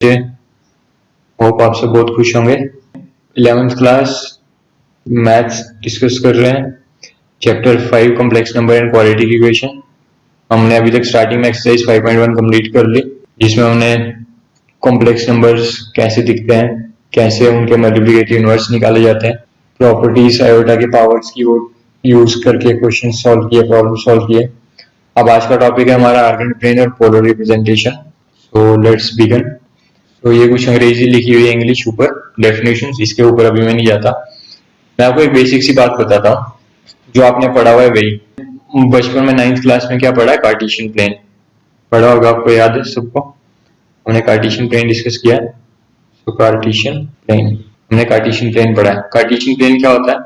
Hope आप सब बहुत खुश होंगे। 11th क्लास मैथ्स डिस्कस कर रहे हैं, chapter 5 complex number and quadratic equation. हमने अभी तक स्टार्टिंग में एक्सरसाइज 5.1 कंप्लीट कर ली, जिसमें हमने कॉम्प्लेक्स नंबर्स कैसे दिखते हैं, कैसे उनके मल्टीप्लिकेटिव इनवर्स निकाले जाते हैं, प्रॉपर्टीज आयोटा के पावर्स की वो यूज करके क्वेश्चन सॉल्व किए, प्रॉब्लम सॉल्व किए। अब आज का टॉपिक है हमारा आर्गन प्लेन और polar representation. So let's begin. तो ये कुछ अंग्रेजी लिखी हुई है, इंग्लिश ऊपर डेफिनेशन, इसके ऊपर अभी मैं नहीं जाता। मैं आपको एक बेसिक सी बात बताता हूँ जो आपने पढ़ा हुआ है वही। बचपन में 9th क्लास में क्या पढ़ा है, कार्टेशियन प्लेन पढ़ा होगा, आपको याद है सबको? हमने कार्टेशियन प्लेन डिस्कस किया है। तो कार्टेशियन प्लेन, हमने कार्टेशियन प्लेन पढ़ा है। कार्टेशियन प्लेन क्या होता है?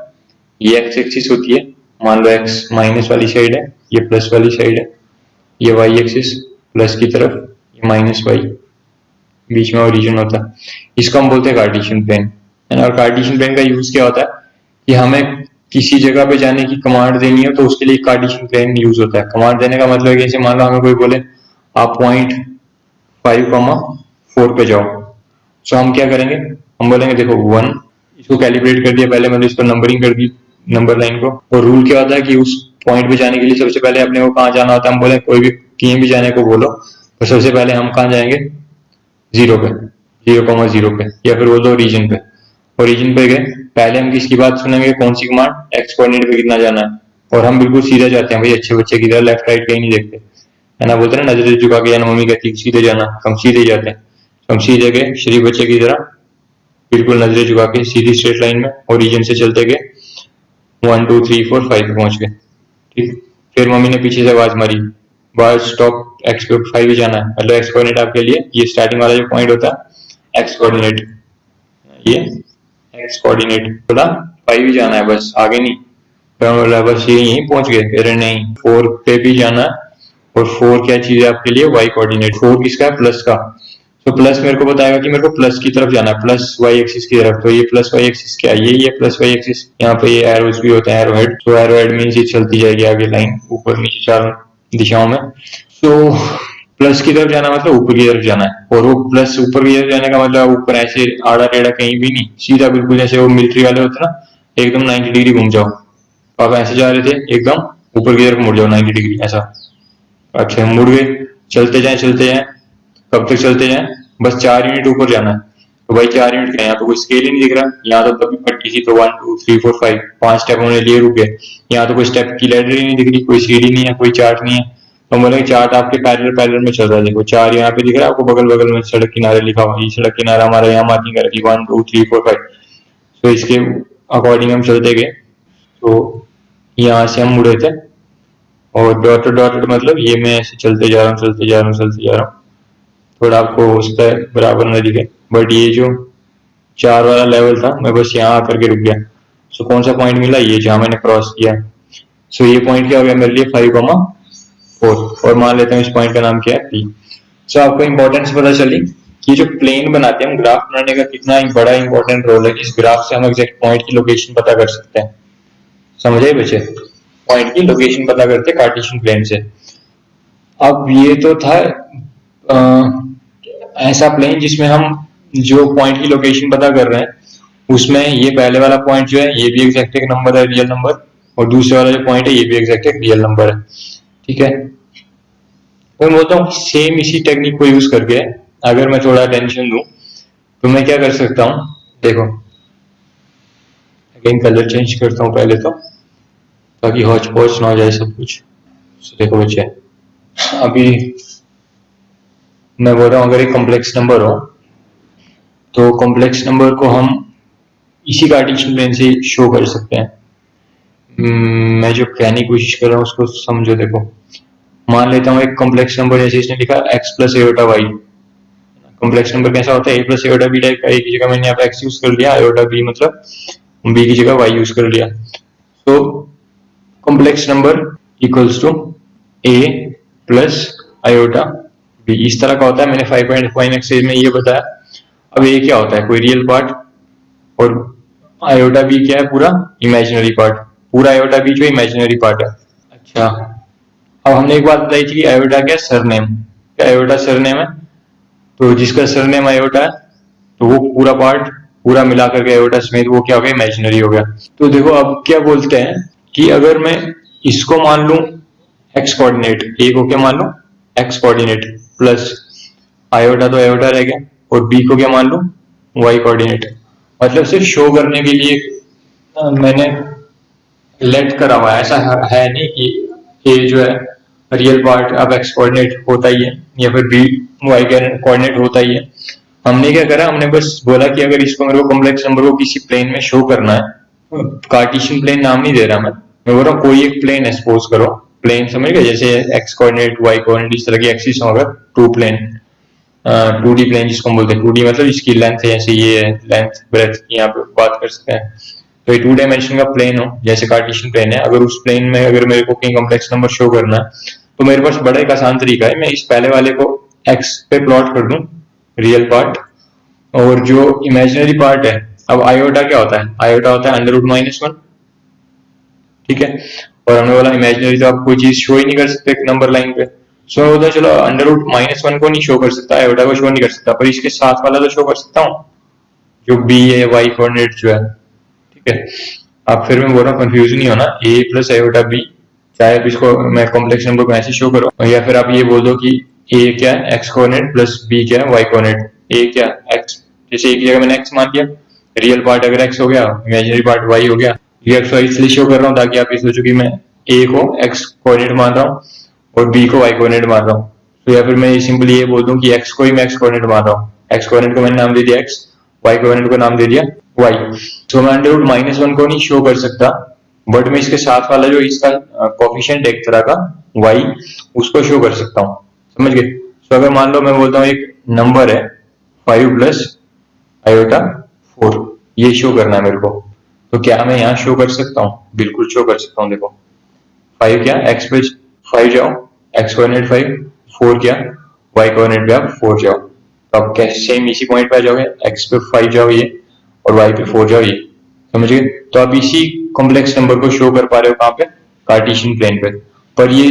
ये एक्स एक्सिस होती है, मान लो एक्स माइनस वाली साइड है, ये प्लस वाली साइड है, ये वाई एक्सिस प्लस की तरफ, ये माइनस वाई, बीच में ओरिजिन होता है। इसको हम बोलते हैं कार्टेशियन प्लेन। और कार्टेशियन प्लेन का यूज क्या होता है कि हमें किसी जगह पे जाने की कमांड देनी हो तो उसके लिए कार्टेशियन प्लेन यूज होता है। कमांड देने का मतलब है जैसे मान लो हमें कोई बोले आप पॉइंट 5,4 पे जाओ, तो हम क्या करेंगे, हम बोलेंगे देखो 1, इसको कैलिब्रेट कर दिया पहले, मतलब इस पर नंबरिंग कर दी नंबर लाइन को। और रूल क्या होता है कि उस पॉइंट पे जाने के लिए सबसे पहले अपने को कहाँ जाना होता है। हम बोले कोई भी कहीं भी जाने को बोलो तो सबसे पहले हम कहाँ जाएंगे, 0 पे, 0,0 पे, या फिर बोलो ओरिजिन पे। ओरिजिन पे गए, पहले हम किसकी बात सुनेंगे, कौन सी कमांड, एक्स कोऑर्डिनेट पे कितना जाना है। और हम बिल्कुल सीधा जाते हैं भाई, अच्छे बच्चे की तरह लेफ्ट राइट कहीं नहीं देखते, है ना। बोलते हैं नजर झुका के, या मम्मी कहती है सीधे जाना, हम सीधे जाते हैं। हम सीधे गए शरीफ बच्चे की तरह, बिल्कुल नजरें झुका के सीधी स्ट्रेट लाइन में ओरिजिन से चलते गए, 1 2 3 4 5 पे पहुंच गए। ठीक, फिर मम्मी ने पीछे से आवाज मारी, बस स्टॉप, एक्स पे 5 ही जाना है। मतलब एक्स कोऑर्डिनेट आपके लिए ये स्टार्टिंग वाला जो पॉइंट होता है एक्स कोऑर्डिनेट, ये एक्स कोऑर्डिनेट बोला 5 ही जाना है, बस आगे नहीं। बोला बस ये यहीं पहुंच गए, कह रहे नहीं 4 पे भी जाना है। और 4 क्या चीज है आपके लिए, वाई कोऑर्डिनेट। 4 किसका है, प्लस का। तो प्लस मेरे को बताएगा कि मेरे को प्लस की तरफ जाना है, प्लस वाई एक्सिस की तरफ। तो ये प्लस वाई एक्सिस क्या है, ये प्लस वाई एक्सिस। यहाँ पे ये एरोस भी होते हैं, एरो हेड। तो एरो हेड मींस ये चलती जाएगी आगे लाइन, ऊपर नीचे चारों दिशाओं में। तो प्लस की तरफ जाना मतलब ऊपर की तरफ जाना है। और वो प्लस ऊपर की तरफ जाने का मतलब ऊपर ऐसे आड़ा टेढ़ा कहीं भी नहीं, सीधा बिल्कुल जैसे वो मिलिट्री वाले होते हैं ना, एकदम 90 डिग्री घूम जाओ। आप ऐसे जा रहे थे एकदम ऊपर की तरफ मुड़ जाओ 90 डिग्री ऐसा। अच्छा मुड़ गए, चलते जाए चलते जाए, कब तक चलते जाए, बस 4 यूनिट ऊपर जाना है। तो भाई 4 यूनिट का यहाँ तो कोई स्केल ही नहीं दिख रहा, यहाँ तो तभी पट्टी थी, तो 1 2 3 4 5 5 स्टेप हमने लिए, रुक गए। यहाँ तो कोई स्टेप की लैडर ही नहीं दिख रही, कोई सीढ़ी नहीं है, कोई चार्ट नहीं है। तो बोले चार्ट आपके पैरेलल में चल रहा है, देखो 4 यहाँ पे दिख रहा है आपको, बगल बगल में सड़क किनारे लिखा हुआ, ये सड़क किनारा हमारा यहाँ मार्किंग कर रखी 1 2 3 4 5। तो इसके अकॉर्डिंग हम चलते गए। तो यहाँ से हम मुड़े थे, और डॉटेड डॉटेड मतलब ये मैं ऐसे चलते जा रहा हूँ चलते जा रहा हूँ चलते जा रहा हूँ, थोड़ा आपको उस पर बराबर न दिखे। बट ये जो 4 वाला लेवल था, मैं बस यहाँ आकर के रुक गया। सो कौन सा पॉइंट मिला, ये जहाँ मैंने क्रॉस किया। सो ये पॉइंट क्या हो गया मेरे लिए, 5,4। और मान लेते हैं इस पॉइंट का नाम क्या है, पी। सो आपको इंपॉर्टेंस पता चली कि जो प्लेन बनाते हैं हम, ग्राफ बनाने का कितना बड़ा इंपॉर्टेंट रोल है। इस ग्राफ से हम एग्जैक्ट पॉइंट की लोकेशन पता कर सकते हैं। समझे बच्चे, पॉइंट की लोकेशन पता करते हैं कार्टेशियन प्लेन से। अब ये तो था ऐसा प्लेन जिसमें हम जो पॉइंट की लोकेशन पता कर रहे हैं, उसमें ये पहले वाला पॉइंट जो है ये भी एग्जैक्ट एक नंबर है, रियल नंबर। और दूसरे वाला जो पॉइंट है ये भी एग्जैक्ट एक रियल नंबर है। ठीक है, तो मैं बोलता हूँ सेम इसी टेक्निक को यूज करके अगर मैं थोड़ा अटेंशन दूं तो मैं क्या कर सकता हूँ, देखो अगेन कलर चेंज करता हूँ पहले तो, ताकि हौच पौच ना हो जाए सब कुछ। देखो बच्चे, अभी मैं बोल रहा हूँ अगर एक कॉम्प्लेक्स नंबर हो तो कॉम्प्लेक्स नंबर को हम इसी कार्टेशियन प्लेन से शो कर सकते हैं। मैं जो कहने की कोशिश कर रहा हूँ उसको समझो। देखो मान लेता हूँ एक कॉम्प्लेक्स नंबर, जैसे इसने लिखा x plus iota y. Complex number कैसा होता है, a plus iota b type का। एक की जगह मैंने यहाँ पे x यूज कर लिया, एओटा बी मतलब b की जगह y यूज कर लिया। तो complex number equals to a plus iota b, इस तरह का होता है। मैंने 5.5 एक्सरसाइज में ये बताया। अब a क्या होता है, कोई रियल पार्ट, और आयोटा b क्या है, पूरा इमेजिनरी पार्ट। पूरा आयोटा b जो इमेजिनरी पार्ट है। अच्छा अब हमने एक बात बताई थी कि आयोटा क्या सरनेम, क्या आयोटा सरनेम है। तो जिसका सरनेम आयोटा है तो वो पूरा पार्ट पूरा मिला करके आयोटा समेत वो क्या हो गया, इमेजिनरी हो गया। तो देखो अब क्या बोलते हैं कि अगर मैं इसको मान लूं एक्स कोऑर्डिनेट, ए को क्या मान लूं एक्स कोऑर्डिनेट प्लस आयोटा तो आयोटा रह गया, और बी को क्या मान लूं वाई कोऑर्डिनेट। मतलब सिर्फ शो करने के लिए मैंने लेट करा हुआ है, ऐसा है नहीं कि ए जो है रियल पार्ट अब एक्स कोऑर्डिनेट होता ही है या फिर बी वाई कोऑर्डिनेट होता ही है। हमने क्या करा, हमने बस बोला कि अगर इसको मेरे को कॉम्प्लेक्स नंबर को किसी प्लेन में शो करना है, कार्टेशियन प्लेन नाम नहीं दे रहा मैं बोल रहा हूँ कोई एक प्लेन है, सपोज करो प्लेन समझ गए, जैसे एक्स कोऑर्डिनेट वाई कोऑर्डिनेट इस तरह की एक्सिस हो, अगर टू प्लेन 2D प्लेन जिसको हम बोलते हैं, 2D मतलब इसकी लेंथ है जैसे ये लेंथ ब्रेथ की यहाँ पे बात कर सकते हैं। तो ये 2 डायमेंशन का प्लेन हो जैसे कार्टेशियन प्लेन है, अगर उस प्लेन में अगर मेरे को कहीं कॉम्प्लेक्स नंबर शो करना है तो मेरे पास बड़ा एक आसान तरीका है, मैं इस पहले वाले को एक्स पे प्लॉट कर दूं रियल पार्ट, और जो इमेजिनरी पार्ट है, अब आयोटा क्या होता है, आयोटा होता है √-1, ठीक है। और हमने बोला इमेजिनरी तो आप कोई चीज शो ही नहीं कर सकते नंबर लाइन पे, सो होता है चलो √-1 को नहीं शो कर सकता, आयोटा को शो नहीं कर सकता, पर इसके साथ वाला तो शो कर सकता हूँ जो बी है वाई कोऑर्डिनेट जो है, ठीक है। अब फिर मैं बोल रहा हूँ कंफ्यूज नहीं होना, ए प्लस आयोटा बी, चाहे आप इसको मैं कॉम्प्लेक्स नंबर को ऐसे शो करो, या फिर आप ये बोल दो कि ए क्या है एक्स कोऑर्डिनेट प्लस बी क्या है वाई कोऑर्डिनेट, ए क्या एक्स, जैसे एक जगह मैंने एक्स मान लिया, रियल पार्ट अगर एक्स हो गया इमेजिनरी पार्ट वाई हो गया, ये एक्स वाई इसलिए शो कर रहा हूँ ताकि आप ये सोचो कि मैं ए को एक्स कोऑर्डिनेट मान रहा हूँ और बी को वाई कोऑर्डिनेट मान रहा हूँ। तो या फिर मैं सिंपली ये बोल दूं कि एक्स को ही मैं एक्स कोऑर्डिनेट मान रहा हूँ, एक्स कोऑर्डिनेट को मैंने नाम दे दिया एक्स, वाई कोऑर्डिनेट को नाम दे दिया वाई। तो मैं √-1 को नहीं शो कर सकता, बट मैं इसके साथ वाला जो इसका कोफिशिएंट एक तरह का y उसको शो कर सकता हूँ, समझ गए। तो अगर मान लो मैं बोलता हूँ एक नंबर है 5 प्लस आयोटा 4, ये शो करना है मेरे को, तो क्या मैं यहाँ शो कर सकता हूँ, बिल्कुल शो कर सकता हूँ। देखो 5 क्या एक्स पे 5 जाओ, एक्स कोऑर्डिनेट 5, 4 क्या वाई कोऑर्डिनेट पे आप 4 जाओ, तो आप कैसे सेम इसी पॉइंट पे आ जाओगे, एक्स पे 5 जाओ ये और वाई पे 4 जाओ ये, समझ गए। तो आप इसी कॉम्प्लेक्स नंबर को शो कर पा रहे हो कहाँ पे, कार्टेशियन प्लेन पे। पर ये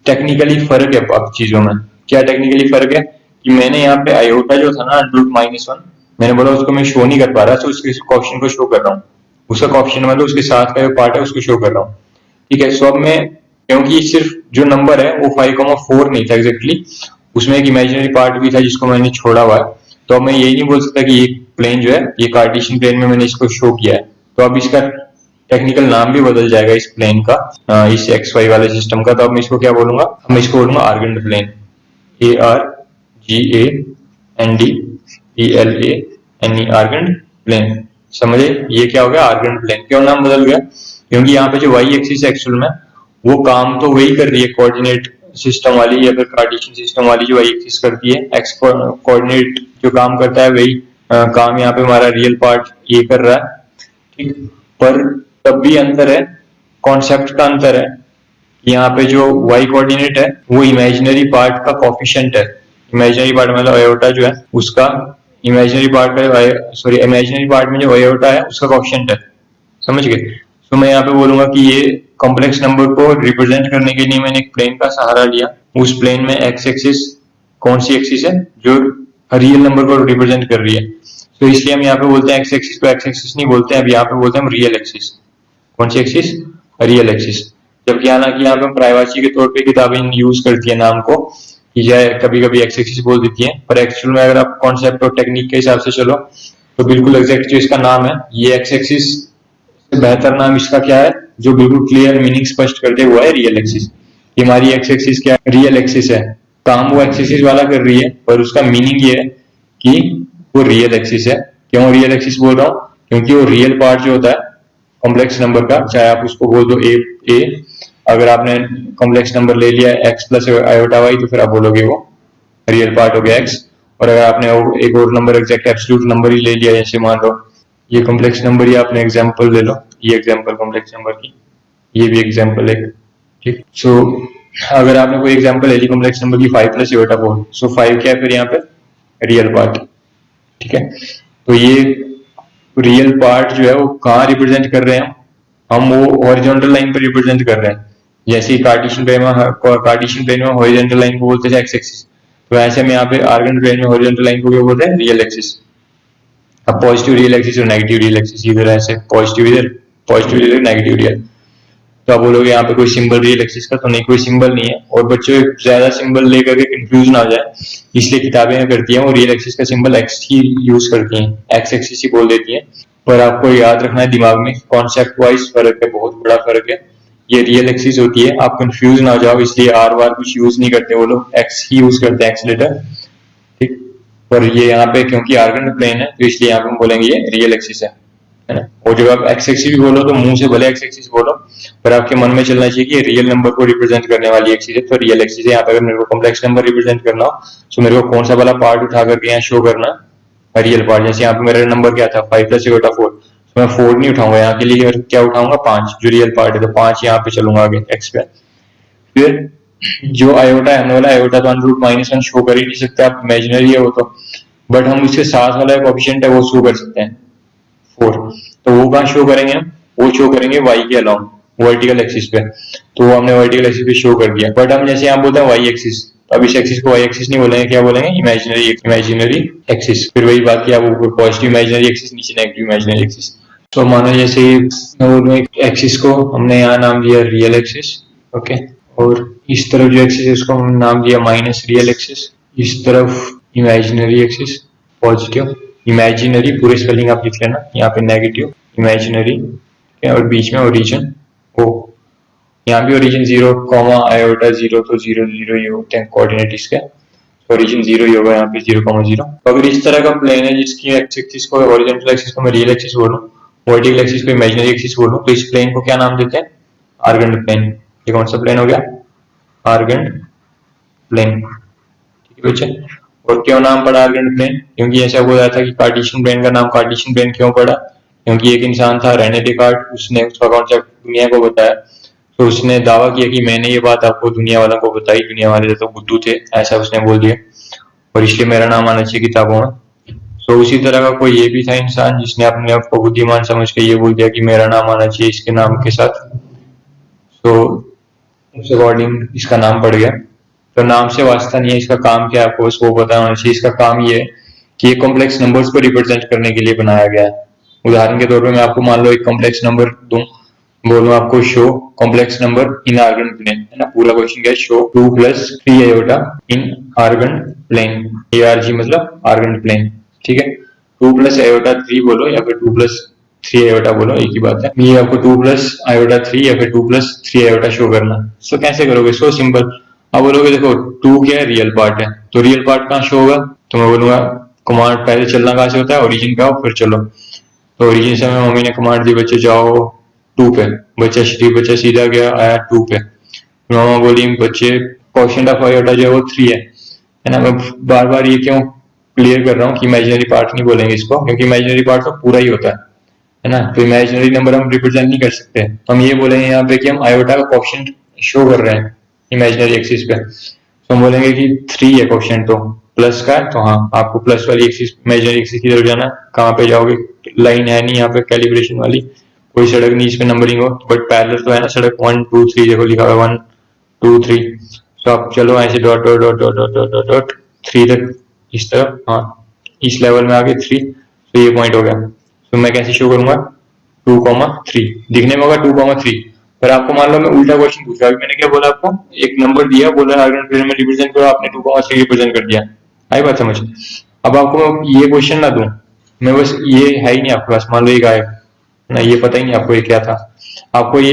टेक्निकली फर्क है अब चीजों में, क्या टेक्निकली फर्क है कि मैंने यहाँ पे आयोटा जो था ना √-1 मैंने बोला उसको मैं शो नहीं कर पा रहा, तो उसके कोएफिशिएंट को शो कर रहा हूँ, उसका कोएफिशिएंट मतलब उसके साथ का जो पार्ट है उसको शो कर रहा हूँ, ठीक है। सो अब मैं क्योंकि सिर्फ जो नंबर है वो 5,4 नहीं था एग्जैक्टली, उसमें एक इमेजिनरी पार्ट भी था जिसको मैंने छोड़ा हुआ है, तो अब मैं यही नहीं बोल सकता कि ये प्लेन जो है ये कार्टेशियन प्लेन में मैंने इसको शो किया है, तो अब इसका टेक्निकल नाम भी बदल जाएगा इस प्लेन का, इस एक्स वाई वाले सिस्टम का। तो अब मैं इसको क्या बोलूंगा, मैं इसको बोलूंगा आर्गेंड प्लेन, ARGANDPLANE आर्गेंड प्लेन, समझे। ये क्या हो गया आर्गेंड प्लेन, क्यों नाम बदल गया, क्योंकि यहाँ पे जो वाई एक्सिस एक्चुअल में वो काम तो वही कर रही है कोऑर्डिनेट सिस्टम वाली या फिर कार्टेशियन सिस्टम वाली जो वाई एक्सिस करती है, एक्स कोऑर्डिनेट जो काम करता है वही काम यहाँ पे हमारा रियल पार्ट ये कर रहा है, ठीक। पर तब भी अंतर है, कॉन्सेप्ट का अंतर है, यहाँ पे जो y कोऑर्डिनेट है वो इमेजिनरी पार्ट का कोफिशिएंट है, इमेजिनरी पार्ट मतलब आयोटा जो है उसका इमेजिनरी पार्ट का सॉरी इमेजिनरी पार्ट में जो आयोटा है उसका कोफिशिएंट है, समझ गए। तो मैं यहाँ पे बोलूंगा कि ये कॉम्प्लेक्स नंबर को रिप्रेजेंट करने के लिए मैंने एक प्लेन का सहारा लिया, उस प्लेन में एक्स एक्सिस कौन सी एक्सिस है जो रियल नंबर को रिप्रेजेंट कर रही है, तो इसलिए हम यहाँ पे बोलते हैं एक्स एक्सिस को एक्स एक्सिस नहीं बोलते हैं, अब यहाँ पे बोलते हैं हम रियल एक्सिस, कौन सी एक्सिस रियल एक्सिस। जबकि हालांकि यहाँ पे हम प्राइवेसी के तौर पे किताबें यूज करती है नाम को, कि जाए कभी कभी एक्स एक्सिस बोल देती है, पर एक्चुअल में अगर आप कॉन्सेप्ट और टेक्निक के हिसाब से चलो तो बिल्कुल एग्जैक्ट जो इसका नाम है ये एक्स एक्सिस से बेहतर नाम इसका क्या है जो बिल्कुल क्लियर मीनिंग स्पष्ट करते हुआ है रियल एक्सिस। हमारी एक्स एक्सिस क्या रियल एक्सिस है, काम वो एक्सिस वाला कर रही है पर उसका मीनिंग ये है कि वो रियल एक्सिस है। क्यों रियल एक्सिस बोल रहा हूँ, क्योंकि वो रियल पार्ट जो होता है कॉम्प्लेक्स नंबर का, चाहे आप उसको बोल दो ए, अगर आपने कॉम्प्लेक्स नंबर ले लिया एक्स प्लस आयोटा वाई तो फिर आप बोलोगे वो रियल पार्ट हो गया एक्स, और अगर आपने एक और नंबर एग्जैक्ट एब्सोल्यूट नंबर ही ले लिया, जैसे मान लो ये कॉम्प्लेक्स नंबर ही आपने एग्जांपल ले लो, ये एग्जांपल कॉम्प्लेक्स नंबर की, ये भी एग्जांपल है, ठीक। सो अगर आपने कोई एग्जांपल ले ली कॉम्प्लेक्स नंबर की 5 प्लस आयोटा 4, सो 5 क्या है फिर यहाँ पे रियल पार्ट, ठीक है। तो ये रियल पार्ट जो है वो कहाँ रिप्रेजेंट कर रहे हैं, हम वो हॉरिजॉन्टल लाइन पर रिप्रेजेंट कर रहे हैं, जैसे कार्टेशियन प्लेन में हॉरिजॉन्टल लाइन को बोलते थे एक्स एक्सिस, तो ऐसे में यहाँ पे आर्गन प्लेन में हॉरिजॉन्टल लाइन को क्या बोलते हैं, रियल एक्सिस। अब पॉजिटिव रियल एक्सिस और नेगेटिव रियल एक्सिस, इधर ऐसे पॉजिटिव इधर नेगेटिव रियल। तो आप बोलोगे यहाँ पे कोई सिंबल रियल एक्सिस का, तो नहीं, कोई सिंबल नहीं है। और बच्चों ज्यादा सिंबल लेकर के कंफ्यूज ना हो जाए, इसलिए किताबें करती हैं वो रियल एक्सिस का सिंबल एक्स ही यूज करती हैं, एक्स एक्सिस ही बोल देती हैं। पर आपको याद रखना है दिमाग में, कॉन्सेप्ट वाइज फर्क है, बहुत बड़ा फर्क है। ये रियल एक्सिस होती है, आप कंफ्यूज ना हो जाओ, इसलिए आर वार कुछ यूज नहीं करते वो लोग, एक्स ही यूज करते हैं, एक्सलेटर, ठीक। पर ये यहाँ पे क्योंकि आर्गन प्लेन है तो इसलिए यहाँ पे हम बोलेंगे ये रियल एक्सिस है ना। और जब आप एक्स एक्सिस भी बोलो तो मुंह से भले एक्स एक्सिस बोलो, पर आपके मन में चलना चाहिए कि रियल नंबर को रिप्रेजेंट करने वाली एक्सिस है, तो रियल एक्सिस है। यहाँ पे अगर मेरे को कॉम्प्लेक्स नंबर रिप्रेजेंट करना हो तो मेरे को कौन सा वाला पार्ट उठा करके यहाँ शो करना, रियल पार्ट। जैसे यहाँ पे मेरा नंबर क्या था 5 + 4 = 4, तो मैं 4 नहीं उठाऊंगा यहाँ के लिए, क्या उठाऊंगा 5, जो रियल पार्ट है, तो 5 यहाँ पे चलूंगा आगे एक्स पे। फिर जो आयोटा है, हमने वाला आयोटा तो √-1 शो कर ही नहीं सकते, आप इमेजिनरी है वो तो, बट हम उसके साथ वाला कोएफिशिएंट है वो शो कर सकते हैं 4। तो वो कहाँ शो करेंगे हम, वो शो करेंगे वाई के अलाउंग, वर्टिकल एक्सिस पे। तो वो हमने वर्टिकल एक्सिस पे शो कर दिया। बट हम जैसे यहाँ बोलते हैं वाई एक्सिस, अब इस एक्सिस को वाई एक्सिस नहीं बोलेंगे, क्या बोलेंगे, इमेजिनरी एक्सिस। फिर वही बात की, आप ऊपर पॉजिटिव इमेजिनरी एक्सिस, नीचे नेगेटिव इमेजिनरी एक्सिस। तो मानो जैसे एक्सिस को हमने यहाँ नाम दिया रियल एक्सिस, ओके, और इस तरफ जो एक्सिस है उसको हमने नाम दिया माइनस रियल एक्सिस, इस तरफ इमेजिनरी एक्सिस पॉजिटिव, इमेजिनरी पूरे स्पेलिंग आप लिख लेना, यहाँ पे नेगेटिव इमेजिनरी, और बीच में ओरिजिन ओ, यहाँ भी ओरिजिन 0, आयोटा 0, तो 0 0 ये होते हैं कोऑर्डिनेट इसके, ओरिजिन 0 ही होगा यहाँ पे 0,0। तो अगर इस तरह का प्लेन है जिसकी एक्स एक्सिस को, हॉरिजॉन्टल एक्सिस को मैं रियल एक्सिस बोलूं, वर्टिकल एक्सिस को इमेजिनरी एक्सिस बोलूं, तो इस प्लेन को क्या नाम देते हैं, आर्गन प्लेन। ये कौन सा प्लेन हो गया, आर्गन प्लेन, ठीक है बच्चे। और क्यों नाम पड़ा आर्गन प्लेन, क्योंकि ऐसा बोला था कि कार्टेशियन प्लेन का नाम कार्टेशियन प्लेन क्यों पड़ा, क्योंकि एक इंसान था रेने डेकार्ट, उसने उसका कॉन्सेप्ट दुनिया को बताया, तो उसने दावा किया कि मैंने ये बात आपको दुनिया वालों को बताई, दुनिया वाले तो बुद्धू थे, ऐसा उसने बोल दिया, और इसलिए मेरा नाम आना चाहिए किताबों में। तो उसी तरह का कोई ये भी था इंसान जिसने अपने आप को बुद्धिमान समझ के ये बोल दिया कि मेरा नाम आना चाहिए इसके नाम के साथ, तो उस अकॉर्डिंग इसका नाम पड़ गया। तो नाम से वास्ता नहीं है, इसका काम क्या है आपको बस वो पता होना चाहिए। इसका काम ये है कि ये कॉम्प्लेक्स नंबर्स को रिप्रेजेंट करने के लिए बनाया गया है। उदाहरण के तौर पे मैं आपको मान लो एक कॉम्प्लेक्स नंबर दूं, बोलूं आपको show complex number in Argand plane, है ना, पूरा क्वेश्चन क्या है, show 2 + 3 iota in Argand plane, ARG मतलब आर्गन प्लेन, ठीक है। 2 + आयोटा 3 बोलो या फिर 2 + 3 आयोटा बोलो, एक ही बात है। ये आपको 2 + आयोटा 3 या फिर 2 + 3 आयोटा शो करना। सो कैसे करोगे, सो सिंपल, अब बोलोगे देखो 2 क्या है, रियल पार्ट है, तो रियल पार्ट कहाँ शो होगा, तो मैं बोलूंगा कमांड पहले चलना कहाँ से होता है, ओरिजिन पे आओ फिर चलो। तो ओरिजिन से हमें मम्मी ने कमांड दी बच्चे जाओ 2 पे, बच्चा सीधा गया आया 2 पे, मामा बोली बच्चे कोएफिशिएंट ऑफ आयोटा जो है वो 3 है ना। मैं बार बार ये क्यों क्लियर कर रहा हूँ कि इमेजिनरी पार्ट नहीं बोलेंगे इसको, क्योंकि इमेजिनरी पार्ट तो पूरा ही होता है ना, तो इमेजिनरी नंबर हम रिप्रेजेंट नहीं कर सकते। हम ये बोलेंगे यहाँ पे कि हम आयोटा का कोएफिशिएंट शो कर रहे हैं इमेजिनरी एक्सिस पे, तो हम बोलेंगे कि 3 है कोएफिशिएंट, तो प्लस का है, तो हाँ आपको प्लस वाली एक्सिस इमेजिनरी एक्सिस की तरफ जाना। कहाँ पे जाओगे, लाइन है नहीं यहाँ पे कैलिब्रेशन वाली, कोई सड़क नहीं इस पे नंबरिंग हो, बट पैरेलल तो है ना सड़क, 1 2 3 देखो लिखा हुआ है 1 2 3, तो आप चलो ऐसे dot dot dot dot dot dot dot 3 तक इस तरफ, हाँ इस लेवल में आगे 3, तो ये पॉइंट हो गया। तो मैं कैसे शो करूंगा 2,3, दिखने में होगा 2,3, पर आपको मान लो मैं उल्टा क्वेश्चन पूछ रहा हूँ, मैंने क्या बोला आपको, एक नंबर दिया, बोला आर्गन प्लेन में रिप्रेजेंट करो, आपने 2,3 रिप्रेजेंट कर दिया, आई बात समझ। अब आपको मैं ये क्वेश्चन ना दूं, मैं बस ये है ही नहीं आपके पास, मान लो ये गायब ना, ये पता ही नहीं आपको ये क्या था, आपको ये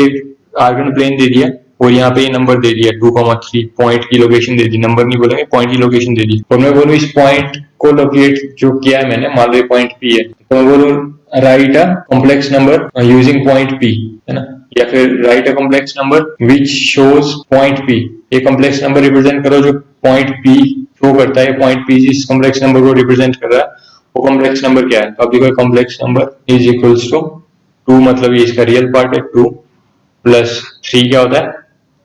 आर्गन प्लेन दे दिया और यहाँ पे ये नंबर दे दिया 2,3, पॉइंट की लोकेशन दे दी, नंबर नहीं बोलेंगे पॉइंट की लोकेशन दे दी, और मैं बोलूँ इस पॉइंट को लोकेट जो किया है मैंने, मान लो ये पॉइंट P है, तो मैं बोलूँ राइट अ complex number using point P, है ना, या फिर right a complex number which shows point P, ये कॉम्प्लेक्स नंबर रिप्रेजेंट करो जो पॉइंट P शो करता है, पॉइंट P जिस कॉम्प्लेक्स नंबर को रिप्रेजेंट कर रहा है वो कॉम्प्लेक्स नंबर क्या है। तो अब देखो complex number is equals to 2, मतलब ये इसका रियल पार्ट है 2 + 3 क्या होता है,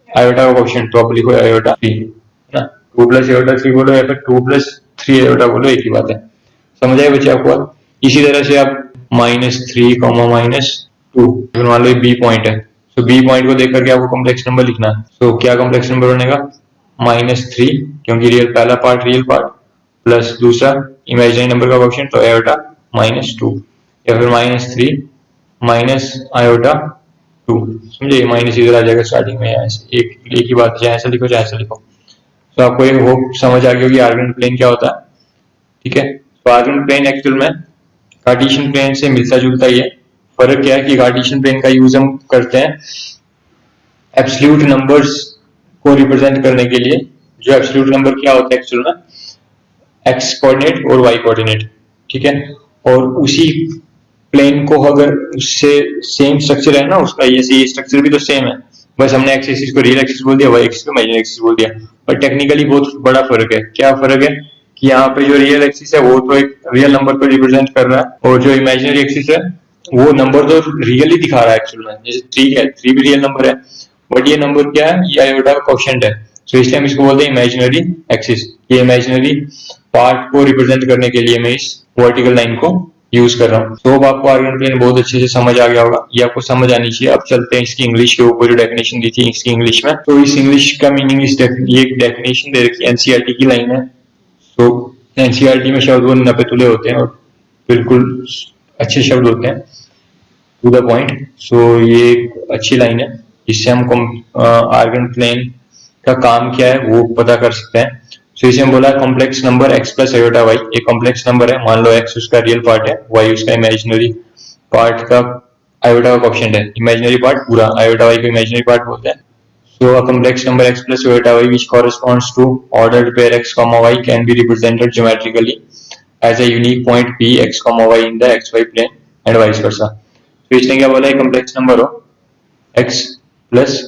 आयोटा का कोएफिशिएंट, तो आप लिखो आयोटा 3, है ना, 2 + आयोटा 3 बोलो या फिर 2 + 3 आयोटा बोलो, एक ही बात है। समझ आए बच्चे आपको। इसी तरह से आप -3, -2, मान लो बी पॉइंट है, तो बी पॉइंट को देख करके आपको कॉम्प्लेक्स नंबर लिखना है, तो क्या कॉम्प्लेक्स नंबर बनेगा -3 क्योंकि रियल पहला पार्ट रियल पार्ट, प्लस दूसरा इमेजिनरी नंबर का कोएफिशिएंट तो आयोटा -2, या फिर -3 माइनस आयोटा 2, समझे, माइनस इधर आ जाएगा स्टार्टिंग में, ऐसे एक ही बात, चाहे ऐसा लिखो चाहे ऐसा लिखो। तो आपको ये होप समझ आ गई होगी आर्गन प्लेन क्या होता है, ठीक है। तो आर्गन प्लेन एक्चुअल में कार्टेशियन प्लेन से मिलता जुलता ही है। फर्क क्या है कि कार्टेशियन प्लेन का यूज हम करते हैं एब्सोल्यूट नंबर्स को रिप्रेजेंट करने के लिए। जो एब्सोल्यूट नंबर क्या होता है एक्चुअल में, एक्स कोऑर्डिनेट और वाई कोऑर्डिनेट, ठीक है। और उसी प्लेन को अगर उससे सेम स्ट्रक्चर है ना उसका, ये स्ट्रक्चर भी तो सेम है, बस हमने एक्स एक्सिस को रियल एक्सिस बोल दिया, वाई एक्सिस को इमेजिनरी एक्सिस बोल दिया। पर टेक्निकली बहुत बड़ा फर्क है। क्या फर्क है कि यहाँ पे जो रियल एक्सिस है वो तो एक रियल नंबर को रिप्रेजेंट कर रहा है, और जो इमेजिनरी एक्सिस है वो नंबर तो रियल ही दिखा रहा है एक्चुअल में। जैसे 3 है, 3 भी रियल नंबर है, बट ये नंबर क्या है, ये आयोटा का कोएफिशिएंट है। तो इसलिए हम इसको बोलते हैं इमेजिनरी एक्सिस। ये इमेजिनरी पार्ट को रिप्रेजेंट करने के लिए मैं इस वर्टिकल लाइन को यूज कर रहा हूँ। तो अब आपको आर्गन प्लेन बहुत अच्छे से समझ आ गया होगा, ये आपको समझ आनी चाहिए। अब चलते हैं इसकी इंग्लिश के ऊपर, जो डेफिनेशन दी थी इसकी इंग्लिश में। तो इस इंग्लिश का मीनिंग, ये डेफिनेशन दे रखी है, एनसीईआरटी की लाइन है। तो एनसीईआरटी में शब्द वो नपे तुले होते हैं और बिल्कुल अच्छे शब्द होते हैं, टू द पॉइंट। सो ये एक अच्छी लाइन है, जिससे हम आर्गन प्लेन का काम क्या है वो पता कर सकते हैं। तो इसे हम बोला complex number x plus iota y, एक कॉम्प्लेक्स नंबर है, मान लो x उसका रियल पार्ट है, y उसका इमेजिनरी पार्ट का आयोटा का कोएफिशिएंट है। इमेजिनरी पार्ट पूरा, आयोटा y को इमेजिनरी पार्ट बोलते हैं। So a complex number x plus iota y which corresponds to ordered pair x comma y can be represented geometrically as a unique point p x comma y in the xy plane and vice versa. तो इसने क्या बोला, एक complex number हो x plus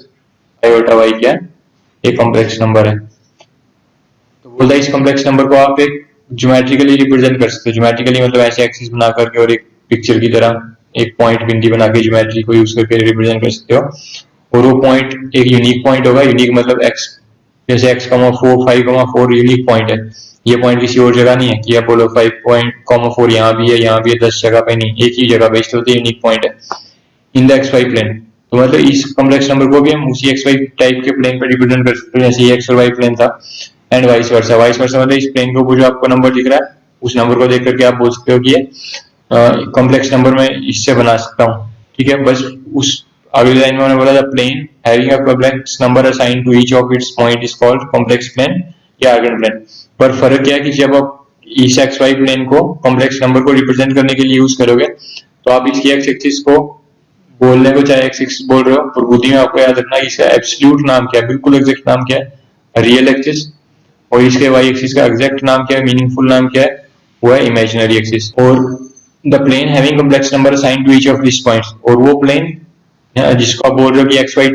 iota y क्या है, एक complex number है। तो बोलता है इस कॉम्प्लेक्स नंबर को आप एक ज्योमेट्रिकली रिप्रेजेंट कर सकते हो। ज्योमेट्रिकली मतलब ऐसे एक्सिस बना करके और एक पिक्चर की तरह एक पॉइंट बिंदी बना के ज्योमेट्री को यूज करके रिप्रेजेंट कर सकते हो। और वो पॉइंट एक यूनिक पॉइंट होगा। यूनिक मतलब x, जैसे x,4 5,4 यूनिक पॉइंट है। ये पॉइंट किसी और जगह नहीं है कि आप बोलो 5,4 यहाँ भी है, यहाँ भी है, 10 जगह पे नहीं, एक ही जगह बेस्ड होती है, यूनिक पॉइंट है इन द xy प्लेन। तो मतलब इस कॉम्प्लेक्स नंबर को भी हम उसी xy टाइप के प्लेन पर रिप्रेजेंट कर सकते हैं, जैसे ये x और y प्लेन था, and vice versa. Vice versa मतलब इस प्लेन को जो आपको नंबर दिख रहा है उस नंबर को देख करके आप बोल सकते हो कि ये कॉम्प्लेक्स नंबर में इससे बना सकता हूँ, ठीक है। बस उस अगली लाइन में मैंने बोला था plane having a complex number assigned to each of its point is called complex plane या आर्गन प्लेन। पर फर्क क्या है कि जब आप इस xy प्लेन को कॉम्प्लेक्स नंबर को रिप्रेजेंट करने के लिए यूज करोगे तो आप इसकी एक्स एक्सिस को बोलने को चाहे एक्स एक्सिस बोल रहे हो, पर बुद्धि में आपको याद रखना इसका एब्सोल्यूट नाम क्या है, बिल्कुल एग्जैक्ट नाम क्या है, रियल एक्सिस। और इसके वाई एक्सिस का एग्जैक्ट नाम क्या है, मीनिंगफुल नाम क्या है, वो है इमेजिनरी एक्सिस। और the plane having complex number assigned to each of this points, और वो प्लेन जिसको आप बोल रहे हो कि एक्स वाई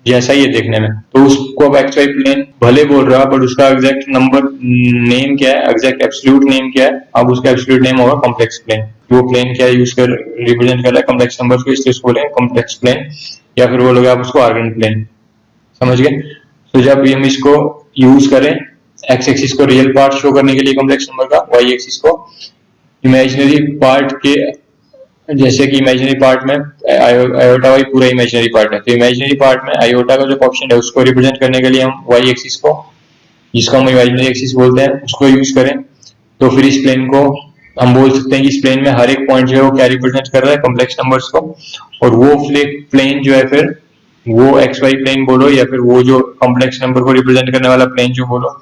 जैसा ही है देखने में, तो उसको आप एक्स वाई प्लेन भले बोल रहे हो, बट उसका एग्जैक्ट नंबर नेम क्या है, एग्जैक्ट एब्सोल्यूट नेम क्या है, अब उसका एब्सोल्यूट नेम होगा कॉम्प्लेक्स प्लेन। वो प्लेन क्या यूज कर रिप्रेजेंट कर रहा है कॉम्प्लेक्स नंबर को, इसलिए उसको बोलेंगे कॉम्प्लेक्स प्लेन, या फिर बोलोगे आप उसको आर्गन प्लेन, समझ गए। तो जब हम इसको यूज करें एक्स एक्सिस को रियल पार्ट शो करने के लिए कॉम्प्लेक्स नंबर का, वाई एक्सिस को इमेजिनरी पार्ट के, जैसे कि इमेजिनरी पार्ट में आयोटा वाई पूरा इमेजिनरी पार्ट है, तो इमेजिनरी पार्ट में आयोटा का जो कोएफिशिएंट है उसको रिप्रेजेंट करने के लिए हम वाई एक्सिस को, जिसको हम इमेजिनरी एक्सिस बोलते हैं, उसको यूज करें। तो फिर इस प्लेन को हम बोल सकते हैं कि इस प्लेन में हर एक पॉइंट जो है वो क्या रिप्रेजेंट कर रहा है, कॉम्प्लेक्स नंबर्स को। और वो प्लेन जो है फिर वो एक्स वाई प्लेन बोलो, या फिर वो जो कॉम्प्लेक्स नंबर को रिप्रेजेंट करने वाला प्लेन जो बोलो,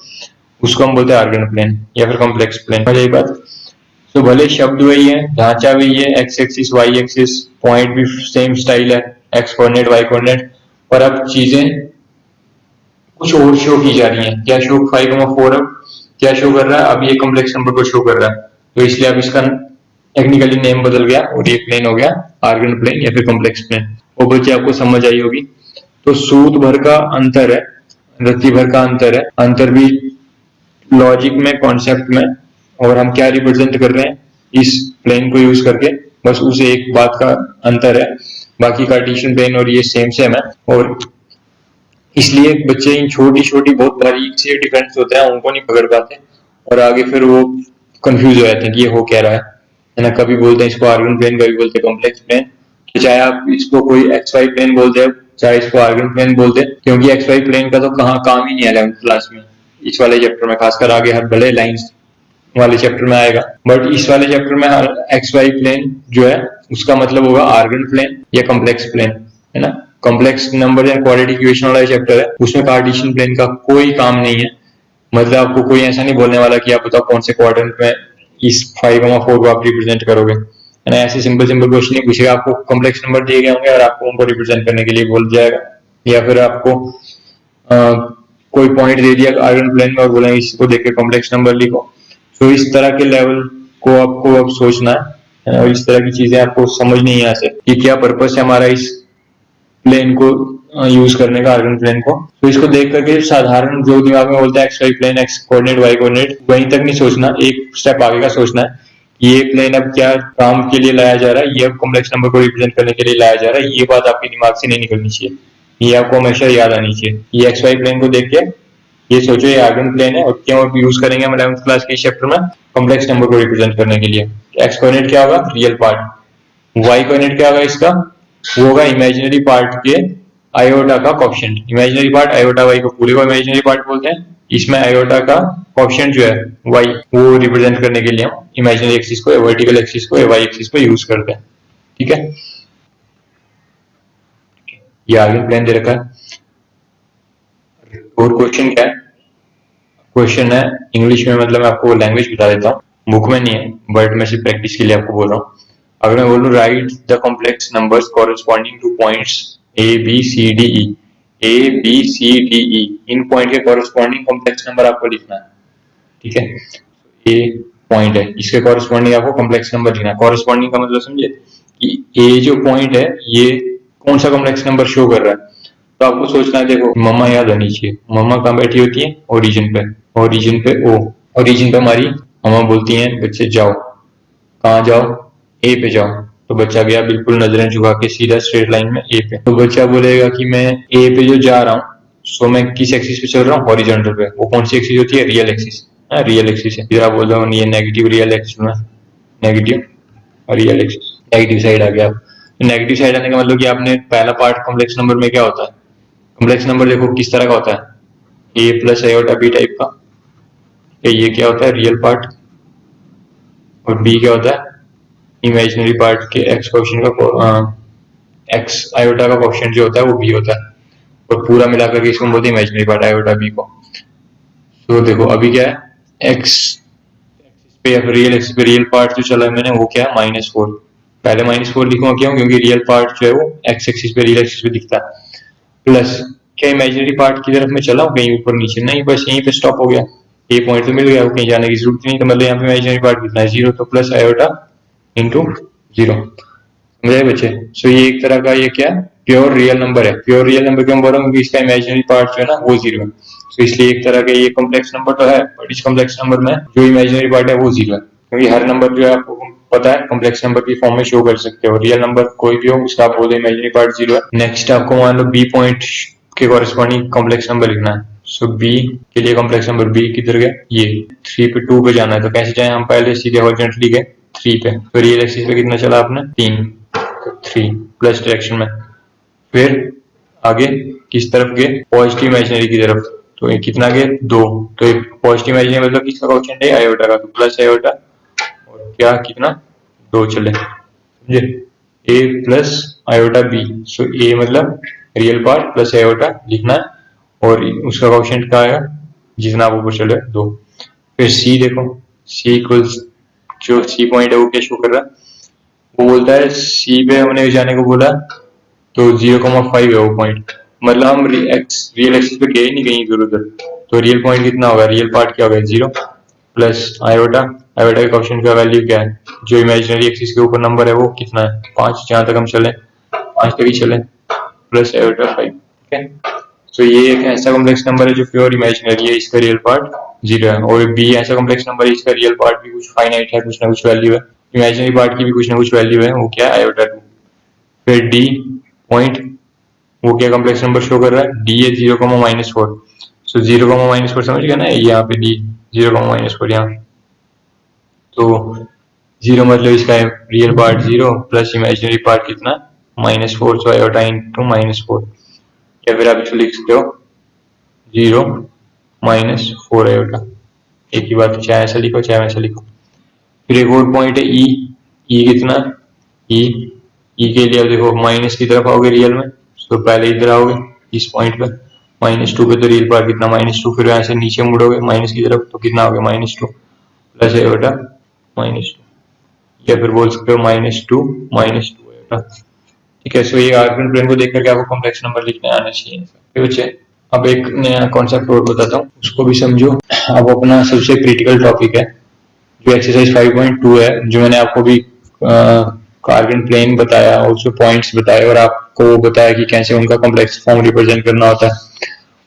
उसको हम बोलते हैं आर्गन प्लेन या फिर कॉम्प्लेक्स प्लेन। यही बात। तो भले शब्द वही है, ढांचा वही है, x axis y axis, point भी सेम स्टाइल है, एक्स कोऑर्डिनेट वाई कोऑर्डिनेट, पर अब चीजें कुछ और शो की जा रही हैं। क्या शो 5,4 अब क्या शो कर रहा है, अब ये कॉम्प्लेक्स नंबर को शो कर रहा है, तो इसलिए अब इसका टेक्निकली नेम बदल गया और ये प्लेन हो गया आर्गन प्लेन या फिर कॉम्प्लेक्स प्लेन। वो बच्चे आपको समझ आई होगी। तो सूत भर का अंतर है, रत्ती भर का अंतर है, अंतर भी लॉजिक में, कॉन्सेप्ट में, और हम क्या रिप्रेजेंट कर रहे हैं इस प्लेन को यूज करके, बस उसे एक बात का अंतर है, बाकी कार्टेशियन प्लेन और ये सेम सेम है। और इसलिए बच्चे इन छोटी छोटी बहुत बारीक से डिफरेंस होते हैं उनको नहीं पकड़ पाते, और आगे फिर वो कंफ्यूज हो जाते हैं कि ये हो क्या रहा है ना। कभी बोलते हैं इसको आर्गन प्लेन, कभी बोलते हैं कॉम्प्लेक्स प्लेन। तो चाहे आप इसको कोई एक्स वाई प्लेन बोलते हैं, चाहे इसको आर्गन प्लेन बोलते हैं, क्योंकि एक्स वाई प्लेन का तो कहाँ काम ही नहीं है 11th क्लास में, इस वाले चैप्टर में खासकर। आगे हर भले लाइंस वाले चैप्टर में आएगा, बट इस वाले चैप्टर में एक्स वाई प्लेन जो है उसका मतलब होगा आर्गन प्लेन या कॉम्प्लेक्स प्लेन, है ना। Complex number and quadratic equation वाला चैप्टर है, उसमें कार्टेशियन प्लेन का कोई काम नहीं है। मतलब आपको कोई ऐसा नहीं बोलने वाला कि आप बताओ कौन से क्वाड्रेंट में इस 5,4 को आप रिप्रेजेंट करोगे, है ना। ऐसे सिंपल सिंपल क्वेश्चन नहीं पूछेगा, आपको कॉम्प्लेक्स नंबर दिए गए होंगे और आपको उनको रिप्रेजेंट करने के लिए बोल जाएगा, या फिर आपको कोई पॉइंट दे दिया आर्गन प्लेन में और बोलेंगे इसको देख के कॉम्प्लेक्स नंबर लिखो। तो इस तरह के लेवल को आपको अब सोचना है और इस तरह की चीजें आपको समझनी है यहाँ से कि क्या पर्पस है हमारा इस प्लेन को यूज करने का, आर्गन प्लेन को। तो इसको देख करके साधारण जो दिमाग में बोलता है x y plane, x coordinate y coordinate, वहीं तक नहीं सोचना, एक स्टेप आगे का सोचना है। ये प्लेन अब क्या काम के लिए लाया जा रहा है, ये अब कॉम्प्लेक्स नंबर को रिप्रेजेंट करने के लिए लाया जा रहा है, ये बात आपके दिमाग से नहीं निकलनी चाहिए, ये आपको हमेशा याद आनी चाहिए। ये एक्स वाई प्लेन को देख के ये सोचो ये आर्गन प्लेन है और क्यों यूज करेंगे हम 11th क्लास के चैप्टर में कॉम्प्लेक्स नंबर को रिप्रेजेंट करने के लिए। एक्स कोऑर्डिनेट क्या होगा, रियल पार्ट, वाई कोऑर्डिनेट क्या होगा इसका, वो होगा इमेजिनरी पार्ट के आयोटा का coefficient. Imaginary part iota y को पूरे को इमेजिनरी पार्ट बोलते हैं, इसमें आयोटा का कोएफिशिएंट जो है वाई वो रिप्रेजेंट करने के लिए हम इमेजिनरी एक्सिस को, वर्टिकल एक्सिस को, वाई एक्सिस को यूज करते हैं, ठीक है। ये आर्गन प्लेन दे रखा है। और क्वेश्चन क्या है, क्वेश्चन है इंग्लिश में, मतलब मैं आपको लैंग्वेज बता देता हूँ, बुक में नहीं है बट मैं सिर्फ प्रैक्टिस के लिए आपको बोल रहा हूँ। अगर मैं बोलूँ write the complex numbers corresponding to points a b c d e, a b c d e, इन पॉइंट के कॉरेस्पॉन्डिंग कॉम्प्लेक्स नंबर आपको लिखना है, ठीक है। ए पॉइंट है, इसके कॉरेस्पॉन्डिंग आपको कॉम्प्लेक्स नंबर लिखना है। कॉरेस्पॉन्डिंग का मतलब समझे कि ए जो पॉइंट है ये कौन सा कॉम्प्लेक्स नंबर शो कर रहा है। तो आपको सोचना है, देखो मम्मा याद आनी चाहिए, मम्मा कहाँ बैठी होती है, ओरिजिन पे, ओरिजिन पे ओ, ओरिजिन पे हमारी मम्मा बोलती हैं बच्चे जाओ, कहाँ जाओ, ए पे जाओ, तो बच्चा गया बिल्कुल नजरें झुका के सीधा स्ट्रेट लाइन में ए पे। तो बच्चा बोलेगा कि मैं ए पे जो जा रहा हूँ, सो मैं किस एक्सिस पे चल रहा हूँ, हॉरिजॉन्टल पे। वो कौन सी एक्सिस होती है, रियल एक्सिस, रियल एक्सिस है। फिर आप बोल रहे हो ये नेगेटिव रियल एक्सिस में, नेगेटिव और रियल एक्सिस, नेगेटिव साइड आ गया। नेगेटिव साइड आने का मतलब कि आपने पहला पार्ट कॉम्प्लेक्स नंबर में क्या होता है, कॉम्प्लेक्स नंबर देखो किस तरह का होता है, ए प्लस आयोटा बी टाइप का। ये क्या होता है, रियल पार्ट, और बी क्या होता है, इमेजिनरी पार्ट के एक्स कोएफिशिएंट का, एक्स आयोटा का कोएफिशिएंट जो होता है वो बी होता है, और पूरा मिलाकर के इसको बोलते हैं इमेजिनरी पार्ट आयोटा बी को। तो देखो अभी क्या है, एक्स पे या फिर रियल एक्सिस पे रियल पार्ट जो चला है मैंने वो क्या है, -4। पहले -4 लिखूंगा क्यों, क्योंकि रियल पार्ट जो है वो एक्स एक्सिस पे, रियल एक्सिस पे दिखता है। प्लस क्या इमेजिनरी पार्ट की तरफ मैं चला हूँ कहीं ऊपर नीचे, नहीं, बस यहीं पे स्टॉप हो गया, ये पॉइंट तो मिल गया, कहीं जाने की जरूरत नहीं। तो मतलब यहाँ पे इमेजिनरी पार्ट कितना है, 0, तो प्लस आयोटा इंटू 0, समझे बच्चे। सो ये एक तरह का ये क्या प्योर रियल नंबर है। प्योर रियल नंबर क्यों बोल रहा हूँ, क्योंकि इसका इमेजिनरी पार्ट जो है ना वो 0 है, तो इसलिए एक तरह का ये कॉम्प्लेक्स नंबर तो है, बट इस कॉम्प्लेक्स नंबर में जो इमेजिनरी पार्ट है वो 0 है, क्योंकि हर नंबर जो है आपको पता है कॉम्प्लेक्स नंबर की फॉर्म में शो कर सकते हो। रियल नंबर कोई भी हो उसका आप बोले इमेजिनरी पार्ट 0 है। नेक्स्ट आपको मान लो बी पॉइंट के कॉरेस्पॉन्डिंग कॉम्प्लेक्स नंबर लिखना है। सो बी के लिए कॉम्प्लेक्स नंबर बी किधर गया, ये 3 पे 2 पे जाना है, तो कैसे जाए, हम पहले सीधे हॉरिजॉन्टली गए 3 पे, तो रियल एक्सिस पे कितना चला आपने 3, 3 प्लस डायरेक्शन में, फिर आगे किस तरफ गए, पॉजिटिव इमेजिनरी की तरफ, तो ये कितना गए 2, तो ये पॉजिटिव इमेजिनरी मतलब किसका कोएफिशिएंट है, आयोटा का, तो प्लस आयोटा, और क्या कितना 2 चले, समझे, ए प्लस आयोटा बी। सो ए मतलब रियल पार्ट प्लस आयोटा लिखना है, और उसका कोएफिशिएंट क्या आएगा, जितना आप ऊपर चले 2। फिर सी देखो, सी इक्वल्स, जो सी पॉइंट है वो क्या शो कर रहा है, वो बोलता है सी पे हमने जाने को बोला, तो 0,5 है वो पॉइंट, मतलब हम रियल एक्सिस पे गए नहीं कहीं इधर उधर, तो रियल पॉइंट कितना होगा, रियल पार्ट क्या होगा 0 प्लस आयोटा, आयोटा के कोएफिशिएंट का वैल्यू क्या है, जो इमेजिनरी एक्सिस के ऊपर नंबर है वो कितना है 5, जहां तक हम चले 5 तक ही चले, प्लस आयोटा 5, ठीक है। तो ये एक ऐसा कॉम्प्लेक्स नंबर है जो प्योर इमेजिनरी है, इसका रियल पार्ट 0 है, और बी ऐसा कॉम्प्लेक्स नंबर है इसका रियल पार्ट भी कुछ फाइनाइट है, कुछ ना कुछ वैल्यू है, इमेजिनरी पार्ट की भी कुछ ना कुछ वैल्यू है, वो क्या है आयोटा 2। फिर डी पॉइंट, वो क्या कॉम्प्लेक्स नंबर शो कर रहा है, डी है 0,-4, सो 0,-4 समझ गया ना, यहाँ पे डी 0,-4 यहाँ, तो 0 मतलब इसका real part 0 plus imaginary part कितना -4, सो आयोटा इंटू -4, या फिर आप इसको लिख सकते हो 0 माइनस 4 आयोटा। एक ही बात, चाहे ऐसा लिखो चाहे वैसा लिखो। फिर एक और पॉइंट है ई। ई कितना, ई के लिए आप देखो माइनस की तरफ आओगे रियल में, तो पहले इधर आओगे इस पॉइंट पे, -2 पे तो रियल पार्ट कितना -2, फिर यहाँ से नीचे मुड़ोगे माइनस की तरफ तो कितना हो गया -2 प्लस आयोटा -2, या फिर बोल सकते हो -2 आयोटा। ठीक है। सो ये आर्गुमेंट प्लेन को देख करके आपको कॉम्प्लेक्स नंबर लिखने आना चाहिए। फिर बच्चे अब एक नया कॉन्सेप्ट और बताता हूँ, उसको भी समझो। अब अपना सबसे क्रिटिकल टॉपिक है जो एक्सरसाइज 5.2 है, जो मैंने आपको भी आर्गुमेंट प्लेन बताया और उसमें पॉइंट्स बताए और आपको बताया कि कैसे उनका कॉम्प्लेक्स फॉर्म रिप्रेजेंट करना होता है।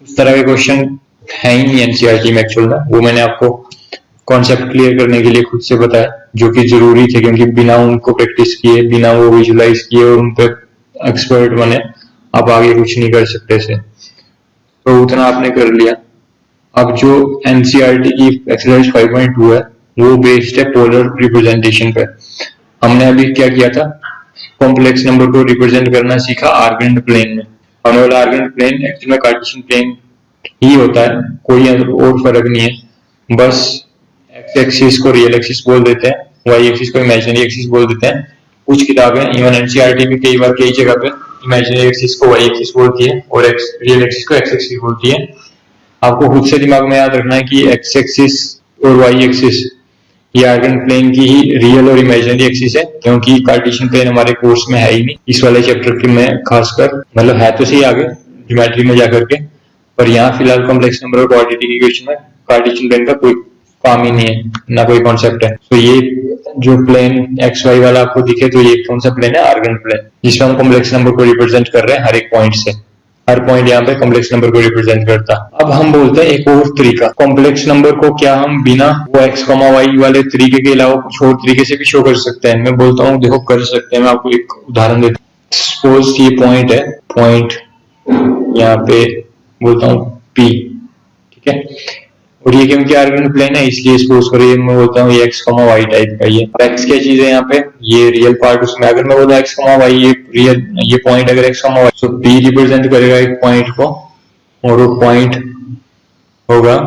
उस तरह के क्वेश्चन है ही एनसीईआरटी में एक्चुअल में, वो मैंने आपको कॉन्सेप्ट क्लियर करने के लिए खुद से बताया, जो कि जरूरी थे, क्योंकि बिना उनको प्रैक्टिस किए, बिना वो विजुलाइज किए और उन पर एक्सपर्ट बने आप आगे कुछ नहीं कर सकते थे। तो उतना आपने कर लिया। अब जो एनसीईआरटी की एक्सरसाइज 5.2 है वो बेस्ड है पोलर रिप्रेजेंटेशन पे। हमने अभी क्या किया था, कॉम्प्लेक्स नंबर को रिप्रेजेंट करना सीखा आर्गुमेंट प्लेन में। होने वाला आर्गुमेंट प्लेन एक्चुअल में कार्टेशियन प्लेन ही होता है, कोई और फर्क नहीं है। बस एक्स एक्सिस को रियल एक्सिस बोल देते हैं, वाई एक्सिस को इमेजिनरी एक्सिस बोल देते हैं। कुछ किताबें इवन एनसीईआरटी भी कई बार कई जगह पे इमेजिनरी एक्सिस को वाई एक्सिस बोलती है और रियल एक्सिस को एक्स एक्सिस बोलती है। आपको खुद से दिमाग में याद रखना है कि एक्स एक्सिस और वाई एक्सिस ये आर्गुमेंट प्लेन की ही रियल और इमेजिनरी एक्सिस है, क्योंकि कार्टेशियन प्लेन हमारे कोर्स में है ही नहीं इस वाले चैप्टर के में खासकर, मतलब है तो सही आगे ज्योमेट्री में जाकर के, पर यहाँ फिलहाल कॉम्प्लेक्स नंबर और क्वाड्रेटिक इक्वेशन में कार्टेशियन प्लेन का कोई काम ही नहीं है, ना कोई कॉन्सेप्ट है। तो ये जो प्लेन एक्स वाई वाला आपको दिखे तो ये कौन सा प्लेन है, आर्गुमेंट प्लेन, जिसमें हम कॉम्प्लेक्स नंबर को रिप्रेजेंट कर रहे हैं हर एक पॉइंट से। हर पॉइंट यहाँ पे कॉम्प्लेक्स नंबर को रिप्रेजेंट करता। अब हम बोलते हैं एक और तरीका, कॉम्प्लेक्स नंबर को क्या हम बिना वो x, y वाले तरीके के अलावा कुछ और तरीके से भी शो कर सकते हैं? मैं बोलता हूँ देखो कर सकते हैं। मैं आपको एक उदाहरण देता हूँ। सपोज ये पॉइंट है, पॉइंट यहाँ पे बोलता हूँ P, ठीक है, और ये क्योंकि आर्गुमेंट प्लेन है इसलिए सपोज करिए मैं बोलता हूँ ये x, y टाइप का। ये x क्या चीज है यहाँ पे, ये रियल पार्ट उसमें अगर मैं बोलता x, y ये रियल, ये पॉइंट अगर x, y, तो P रिप्रेजेंट करेगा एक पॉइंट को और वो पॉइंट होगा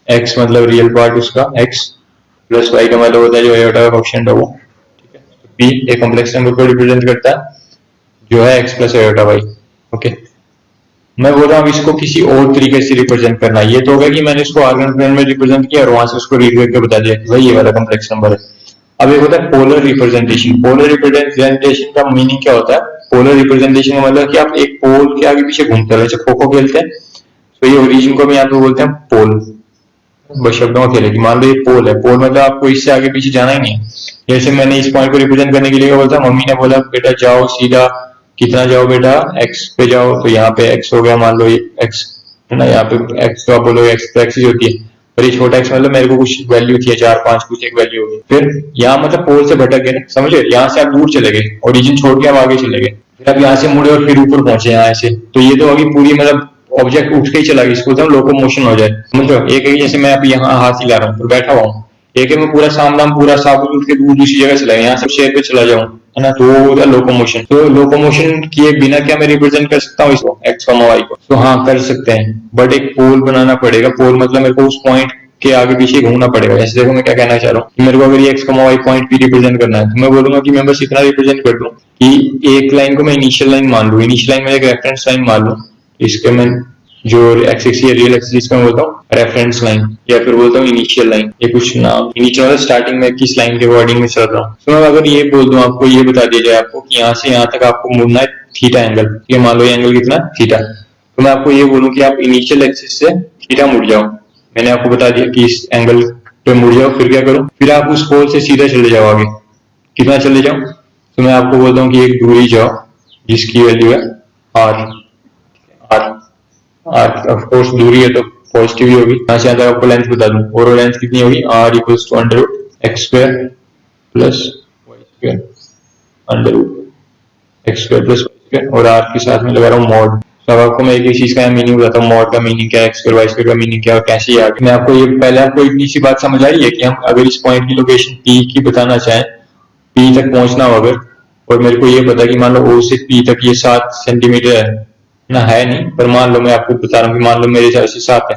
x मतलब रियल पार्ट उसका x प्लस y का मतलब होता है जो आयोटा का कोएफिशिएंट है वो, ठीक है। तो P एक कॉम्प्लेक्स नंबर को रिप्रेजेंट करता है जो है x plus iota y, okay. मैं बोल रहा हूँ इसको किसी और तरीके से रिप्रेजेंट करना। ये तो होगा कि मैंने इसको आर्गुमेंट प्लेन में रिप्रेजेंट किया और वहां से उसको रीड करके बता दिया कि भाई ये वाला कॉम्प्लेक्स नंबर है। अब एक होता है पोलर रिप्रेजेंटेशन। पोलर रिप्रेजेंटेशन का मीनिंग क्या होता है? पोलर रिप्रेजेंटेशन का मतलब कि आप एक पोल के आगे पीछे घूमते रहे, जैसे खो खो खेलते हैं तो ये ओरिजिन को भी यहाँ पे बोलते हैं पोल, बस शब्दों में खेले कि मान लो ये पोल है, पोल मतलब आपको इससे आगे पीछे जाना ही नहीं है। जैसे मैंने इस पॉइंट को रिप्रेजेंट करने के लिए बोलता, मम्मी ने बोला बेटा जाओ सीधा, कितना जाओ बेटा, x पे जाओ, तो यहाँ पे x हो गया, मान लो ये x है ना, यहाँ पे x तो आप बोलोगे x तो x ही होती है, पर ये छोटा x मतलब मेरे को कुछ वैल्यू थी 4, 5 कुछ एक वैल्यू होगी। फिर यहाँ मतलब पोल से भटक गए, समझे, यहाँ से आप दूर चले गए, ओरिजिन छोड़ के आप आगे चले गए, फिर आप यहाँ से मुड़े और फिर ऊपर पहुंचे यहाँ से, तो ये तो अभी पूरी मतलब ऑब्जेक्ट उठ के ही चला गया, इसको तो लोकोमोशन हो जाए, समझ लो। एक है जैसे मैं अभी यहाँ हाथ हिला रहा हूँ तो बैठा हुआ हूँ, एक है मैं पूरा सामना पूरा साबुत उठ के दूर दूसरी जगह चला गया, यहाँ से शेयर पे चला जाऊँ, है ना, तो वो होगा लोकोमोशन। तो लोकोमोशन किए बिना क्या मैं रिप्रेजेंट कर सकता हूँ इसको, एक्स वाई को? तो हाँ कर सकते हैं, बट एक पोल बनाना पड़ेगा। पोल मतलब मेरे को उस पॉइंट के आगे पीछे घूमना पड़ेगा। जैसे देखो मैं क्या कहना चाह रहा हूँ कि मेरे को अगर ये एक्स वाई पॉइंट भी रिप्रेजेंट करना है तो मैं बोलूंगा कि मैं बस इतना रिप्रेजेंट कर दूं कि एक लाइन को मैं इनिशियल लाइन मान लूं, इनिशियल लाइन में एक रेफरेंस लाइन मान लूं, इसके मैं जो एक्सिस या रियल एक्सिस में बोलता हूँ रेफरेंस लाइन, या फिर बोलता हूँ इनिशियल लाइन, ये कुछ नाम इनिशियल मतलब स्टार्टिंग में किस लाइन के अकॉर्डिंग में चल रहा हूँ। तो मैं अगर ये बोल दूं आपको, ये बता दिया जाए आपको कि यहाँ से यहाँ तक आपको मुड़ना है थीटा एंगल, ये मान लो ये एंगल कितना थीटा, तो मैं आपको ये बोलूं कि आप इनिशियल एक्सिस से थीटा मुड़ जाओ, मैंने आपको बता दिया कि इस एंगल पे मुड़ जाओ, फिर क्या करूं, फिर आप उस पोल से सीधा चले जाओ आगे, कितना चले जाओ, तो मैं आपको बोलता हूँ कि एक दूरी जाओ जिसकी वैल्यू है आर, आर ऑफ कोर्स दूरी है तो पॉजिटिव ही होगी। यहाँ से यहाँ तक आपको लेंथ बता दूं, और लेंथ कितनी होगी, r equals to under root x square plus y square, under root x square plus y square, और आर के साथ में लगा रहा हूँ मॉड। तो अब आपको मैं एक चीज का मीनिंग बताता हूँ, मॉड का मीनिंग क्या है, एक्स स्क्वायर वाई स्क्वायर का मीनिंग क्या है, कैसे ही आगे मैं आपको ये पहले आपको इतनी सी बात समझ आई है कि हम अगर इस पॉइंट की लोकेशन पी की बताना चाहें, पी तक पहुंचना हो अगर, और मेरे को ये पता कि मान लो ओ से पी तक ये 7 सेंटीमीटर है, ना, है नहीं, पर मान लो मैं आपको बता रहा हूँ कि मान लो मेरे हिसाब से 7 है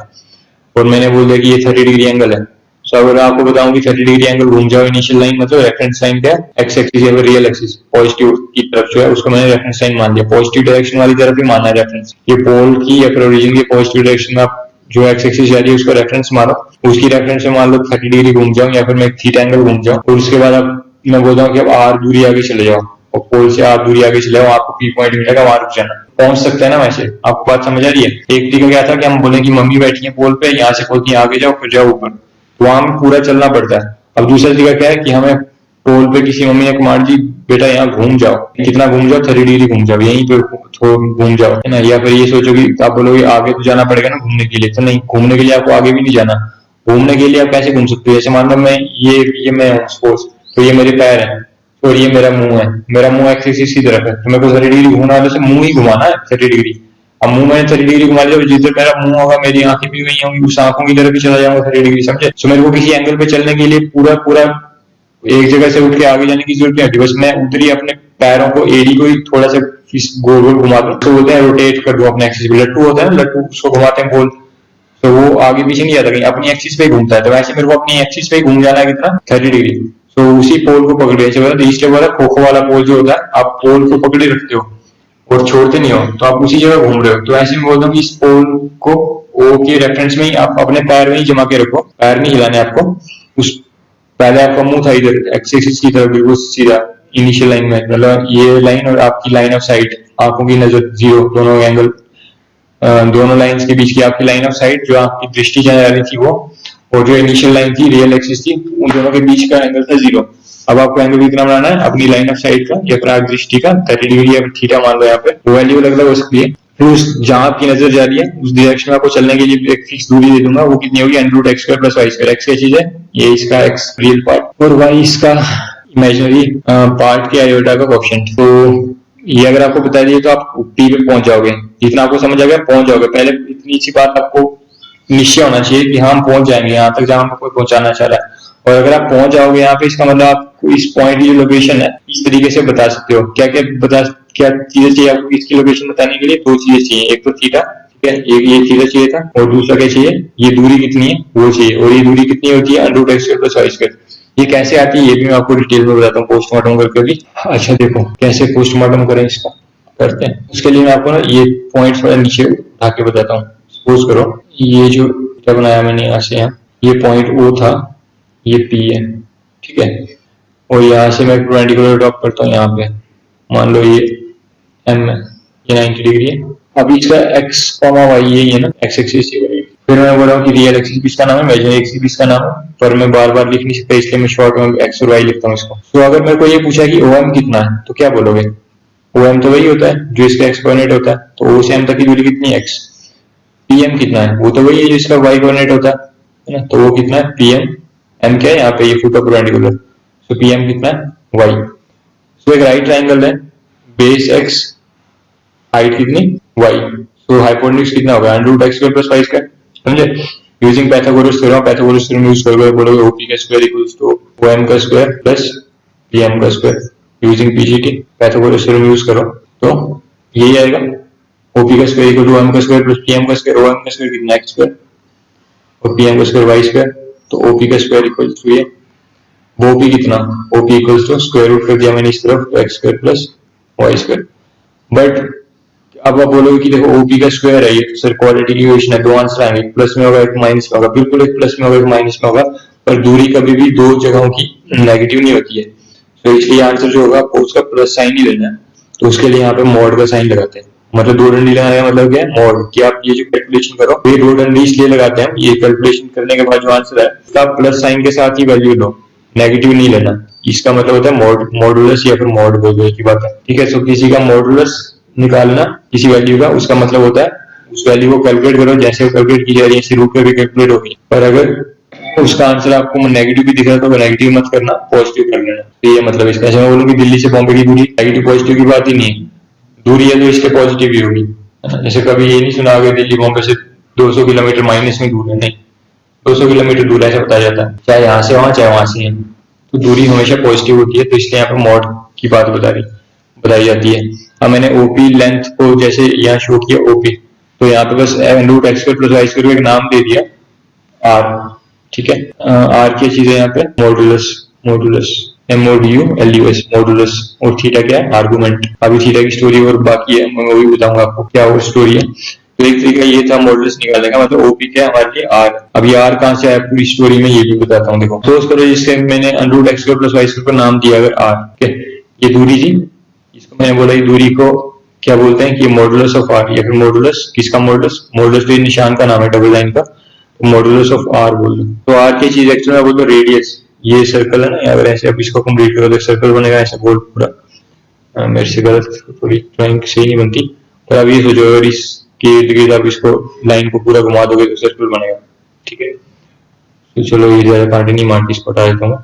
और मैंने बोल दिया कि ये 30 डिग्री एंगल है। तो अगर आपको बताऊं कि 30 डिग्री एंगल घूम जाओ, इनिशियल लाइन मतलब रेफरेंस लाइन क्या है, एक्स एक्सिस या रियल एक्सिस पॉजिटिव की तरफ जो है उसको मैंने रेफरेंस लाइन मान लिया, पॉजिटिव डायरेक्शन वाली तरफ ही माना है रेफरेंस। ये पोल की या फिर ओरिजिन की पॉजिटिव डायरेक्शन में आप जो एक्स एक्सिस जा रही है उसको रेफरेंस मानो, उसकी रेफरेंस में मान लो 30 डिग्री घूम जाओ या फिर मैं थीटा एंगल घूम जाऊं, और उसके बाद अब मैं बोलता हूँ कि अब आर दूरी आगे चले जाओ और पोल से आर दूरी आगे चले जाओ, आपको पी पॉइंट मिलेगा, वहां रुक जाना, पहुंच सकते हैं ना। वैसे आपको बात समझ आ रही है। एक तरीका क्या था कि हम बोले कि मम्मी बैठी है पोल पे, यहाँ से बोलती है आगे जाओ फिर जाओ ऊपर, तो वहां हमें पूरा चलना पड़ता है। अब दूसरा तरीका क्या है कि हमें पोल पे किसी मम्मी ने कुमार जी बेटा यहाँ घूम जाओ, कितना घूम जाओ, 30 डिग्री घूम जाओ, यहीं पे घूम जाओ, है ना। या फिर ये सोचो कि आप बोलोगे आगे तो जाना पड़ेगा ना घूमने के लिए, तो नहीं, घूमने के लिए आपको आगे भी नहीं जाना। घूमने के लिए आप कैसे घूम सकते हो, जैसे मान लो मैं ये मैं हूँ सपोज, तो ये मेरे पैर है और ये मेरा मुंह है, मेरा मुंह एक्स एक्सिस की तरफ है, तो मेरे को 30 डिग्री घूमना है, तो मुंह ही घुमाना है 30 डिग्री। अब मुंह मैंने 30 डिग्री घुमा लिया, जिधर मेरा मुंह होगा मेरी आंखें भी वही होंगी, उस आंखों की तरफ भी चला जाऊंगा 30 डिग्री, समझे। तो मेरे को किसी एंगल पे चलने के लिए पूरा पूरा एक जगह से उठ के आगे जाने की जरूरत नहीं होती, बस मैं उधर ही अपने पैरों को, एड़ी को ही थोड़ा सा गोल गोल घुमा दूं, तो बोलते हैं रोटेट कर दो अपने एक्सिस पे। लट्टू होता है ना, लट्टू उसको घुमाते हैं गोल, तो वो आगे पीछे नहीं जाता कहीं, अपनी एक्सिस पे ही घूमता है। तो वैसे मेरे को अपनी एक्सिस पे ही घूम जाना है, कितना, 30 डिग्री। तो उसी पोल को पकड़े, तीसरे वाला खो वाला पोल जो होता है, आप पोल को पकड़े रखते हो और छोड़ते नहीं हो, तो आप उसी जगह घूम रहे हो। तो ऐसे में बोलता हूँ कि इस पोल को ओ के रेफरेंस में ही आप अपने पैर में ही जमा के रखो, पैर नहीं हिलाने आपको। उस पहले आपका मुंह था इधर एक्स एक्सिस की तरफ बिल्कुल सीधा इनिशियल लाइन में, मतलब ये लाइन और आपकी लाइन ऑफ साइट, आंखों की नजर जीरो, दोनों एंगल, दोनों लाइंस के बीच की आपकी लाइन ऑफ साइट, जो आपकी दृष्टि जहाँ जा रही थी वो, और जो इनिशियल लाइन थी रियल एक्सिस थी, उन दोनों के बीच का एंगल था 0। अब आपको एंगल कितना बनाना है अपनी लाइन ऑफ साइट का या फिर आप दृष्टि का, 30 डिग्री या फिर थीटा मान लो, यहाँ पे वो वैल्यू अलग अलग हो सकती है। फिर उस जहां आपकी नजर जा रही है उस डायरेक्शन में आपको चलने के लिए एक फिक्स दूरी दे दूंगा, वो कितनी होगी, under root x square plus y square. X क्या चीज है, ये इसका एक्स रियल पार्ट और वाई इसका इमेजिनरी पार्ट के आयोटा का कोएफिशिएंट। तो ये अगर आपको बता दिए तो आप पी पे पहुंच जाओगे, इतना आपको समझ आ गया, पहुंच जाओगे। पहले इतनी सी बात आपको निश्चय होना चाहिए कि हाँ हम पहुंच जाएंगे यहाँ तक जहां कोई पहुंचाना चाह रहा है, और अगर आप पहुंच जाओगे यहाँ पे, इसका मतलब आपको इस पॉइंट की जो लोकेशन है इस तरीके से बता सकते हो। क्या चीजें चाहिए आपको इसकी लोकेशन बताने के लिए, 2 चीजें चाहिए, एक तो थीटा, ठीक है, एक ये थीटा चाहिए था, और दूसरा क्या चाहिए, ये दूरी कितनी है वो चाहिए, और ये दूरी कितनी होती है, under root x square plus y square. ये कैसे आती है ये भी मैं आपको डिटेल में बताता हूँ पोस्टमार्टम करके भी। अच्छा देखो कैसे पोस्टमार्टम करें, इसका करते हैं। उसके लिए मैं आपको ना ये पॉइंट्स थोड़ा नीचे उठा के बताता हूँ। सपोज करो ये जो क्या बनाया मैंने यहाँ से, यहाँ ये पॉइंट ओ था, ये पी है, ठीक है, और यहाँ से मैं परपेंडिकुलर ड्रॉप करता हूँ यहाँ पे, मान लो ये एम है, ये 90 डिग्री है। अब इसका एक्स कॉमा वाई यही है ना, एक्स एक्सिस। फिर मैं बोल रहा हूँ कि रियल एक्सिस भी इसका नाम है, इमेजिनरी एक्सिस भी इसका नाम है, पर मैं बार बार लिख नहीं सकता इसलिए मैं शॉर्ट में एक्स और वाई लिखता हूँ इसको। तो अगर मेरे को ये पूछा कि ओ एम कितना है तो क्या बोलोगे, ओ एम तो वही होता है जो इसका एक्स कोऑर्डिनेट होता है, तो ओ से एम तक की दूरी कितनी है, एक्स। पी एम कितना है, वो तो वही है जो इसका वाई कोऑर्डिनेट होता है ना, तो वो कितना है, पी एम। एम क्या है यहाँ पे, ये फुट परपेंडिकुलर, तो पी एम कितना है, वाई। तो एक राइट ट्राइंगल है, बेस एक्स, हाइट कितनी, वाई, तो हाइपोटेन्यूज कितना होगा, under root x square plus y square, समझे। यूजिंग पाइथागोरस थ्योरम यूज करोगे, बोलोगे ओपी का स्क्वायर इक्वल्स टू ओएम का स्क्वायर प्लस पीएम का square. Using PGT Pythagoras theorem use करो तो यही आएगा, ओपी का स्क्वायर इक्वल टू ओएम का स्क्वायर प्लस पीएम का स्क्वायर। ओएम का स्क्वायर कितना, एक्स स्क्वायर, और पीएम का स्क्वायर वाई स्क्वायर, तो ओपी का स्क्वायर इक्वल्स टू ये, वो ओपी कितना, OP equals to square root कर दिया मैंने इस तरफ, तो x square plus y square. But अब आप बोलोगे कि देखो ओपी का स्क्वायर है ये, तो सर क्वाड्रेटिक इक्वेशन है, 2 आंसर आएंगे, प्लस में होगा एक माइनस में होगा, बिल्कुल एक प्लस में होगा एक माइनस में होगा, पर दूरी कभी भी 2 जगहों की नेगेटिव नहीं होती है, तो इसलिए आंसर जो होगा आपको उसका प्लस साइन ही लेना है। तो उसके लिए यहाँ पे मॉड का साइन लगाते हैं, मतलब 2 डंडी लगाने का मतलब क्या है, मॉड, कि आप ये जो कैलकुलेशन करो ये 2 डंडी इसलिए लगाते हैं, ये कैलकुलेशन करने के बाद जो आंसर है उसका प्लस साइन के साथ ही वैल्यू लो, नेगेटिव नहीं लेना। इसका मतलब होता है मॉडुलस या फिर मॉड बोल की बात है, ठीक है। तो किसी का मॉडुलस निकालना किसी वैल्यू का, उसका मतलब होता है उस वैल्यू को कैलकुलेट करो, जैसे कैलकुलेट की जा रही है इसी रूप में भी कैलकुलेट होगी। पर अगर उसका आंसर आपको नेगेटिव भी दिख रहा है तो नेगेटिव मत करना, पॉजिटिव कर लेना। तो ये मतलब इसका, मैं बोलूँ कि दिल्ली से बॉम्बे की दूरी नेगेटिव पॉजिटिव की बात ही नहीं है, दूरी है तो इसके पॉजिटिव ही होगी। जैसे कभी ये नहीं सुना अगर दिल्ली बॉम्बे से 200 किलोमीटर माइनस में दूर है, नहीं, 200 किलोमीटर दूर ऐसा बताया जाता है, चाहे यहाँ से वहां चाहे वहां से है, तो दूरी हमेशा पॉजिटिव होती है, तो इसलिए यहाँ पे मॉड की बात बताई जाती है। अब मैंने ओपी लेंथ को जैसे यहाँ शो किया ओपी, तो यहाँ पे बस root x square plus y square को एक नाम दे दिया आर, ठीक है। आर की चीज है यहाँ पे मॉडुलस, मॉडुलस MODULUS मॉडुलस, और थीटा क्या है आर्गुमेंट। अभी थीटा की स्टोरी और बाकी है, मैं वो भी बताऊंगा आपको क्या वो स्टोरी है। तो एक तरीका ये था मॉडुलस निकालने का, मतलब ओपी क्या है हमारे लिए आर। अभी आर कहाँ से आया पूरी स्टोरी में ये भी बताता हूँ। देखो तो उसको जिससे मैंने root x square plus y square को नाम दिया अगर आर, ठीक है। ये दूरी थी, इसको मैंने बोला ये दूरी को क्या बोलते हैं कि मॉडुलस ऑफ आर, या फिर मॉडुलस किसका मॉडुलस, मॉडुलस तो निशान का नाम है डबल लाइन का, तो मॉडुलस ऑफ आर बोल दो। तो आर की चीज एक्चुअली बोल दो रेडियस, ये सर्कल है ना, अगर ऐसे अब इसको कंप्लीट करो तो सर्कल बनेगा ऐसे गोल पूरा। मेरे से गलत थोड़ी ड्राइंग सही नहीं बनती, पर अब ये सोचो अगर इसके इर्द गिर्द आप इसको लाइन को पूरा घुमा दोगे तो सर्कल बनेगा, ठीक है। तो चलो ये ज्यादा कांटे नहीं मार के इसको हटा देता हूँ।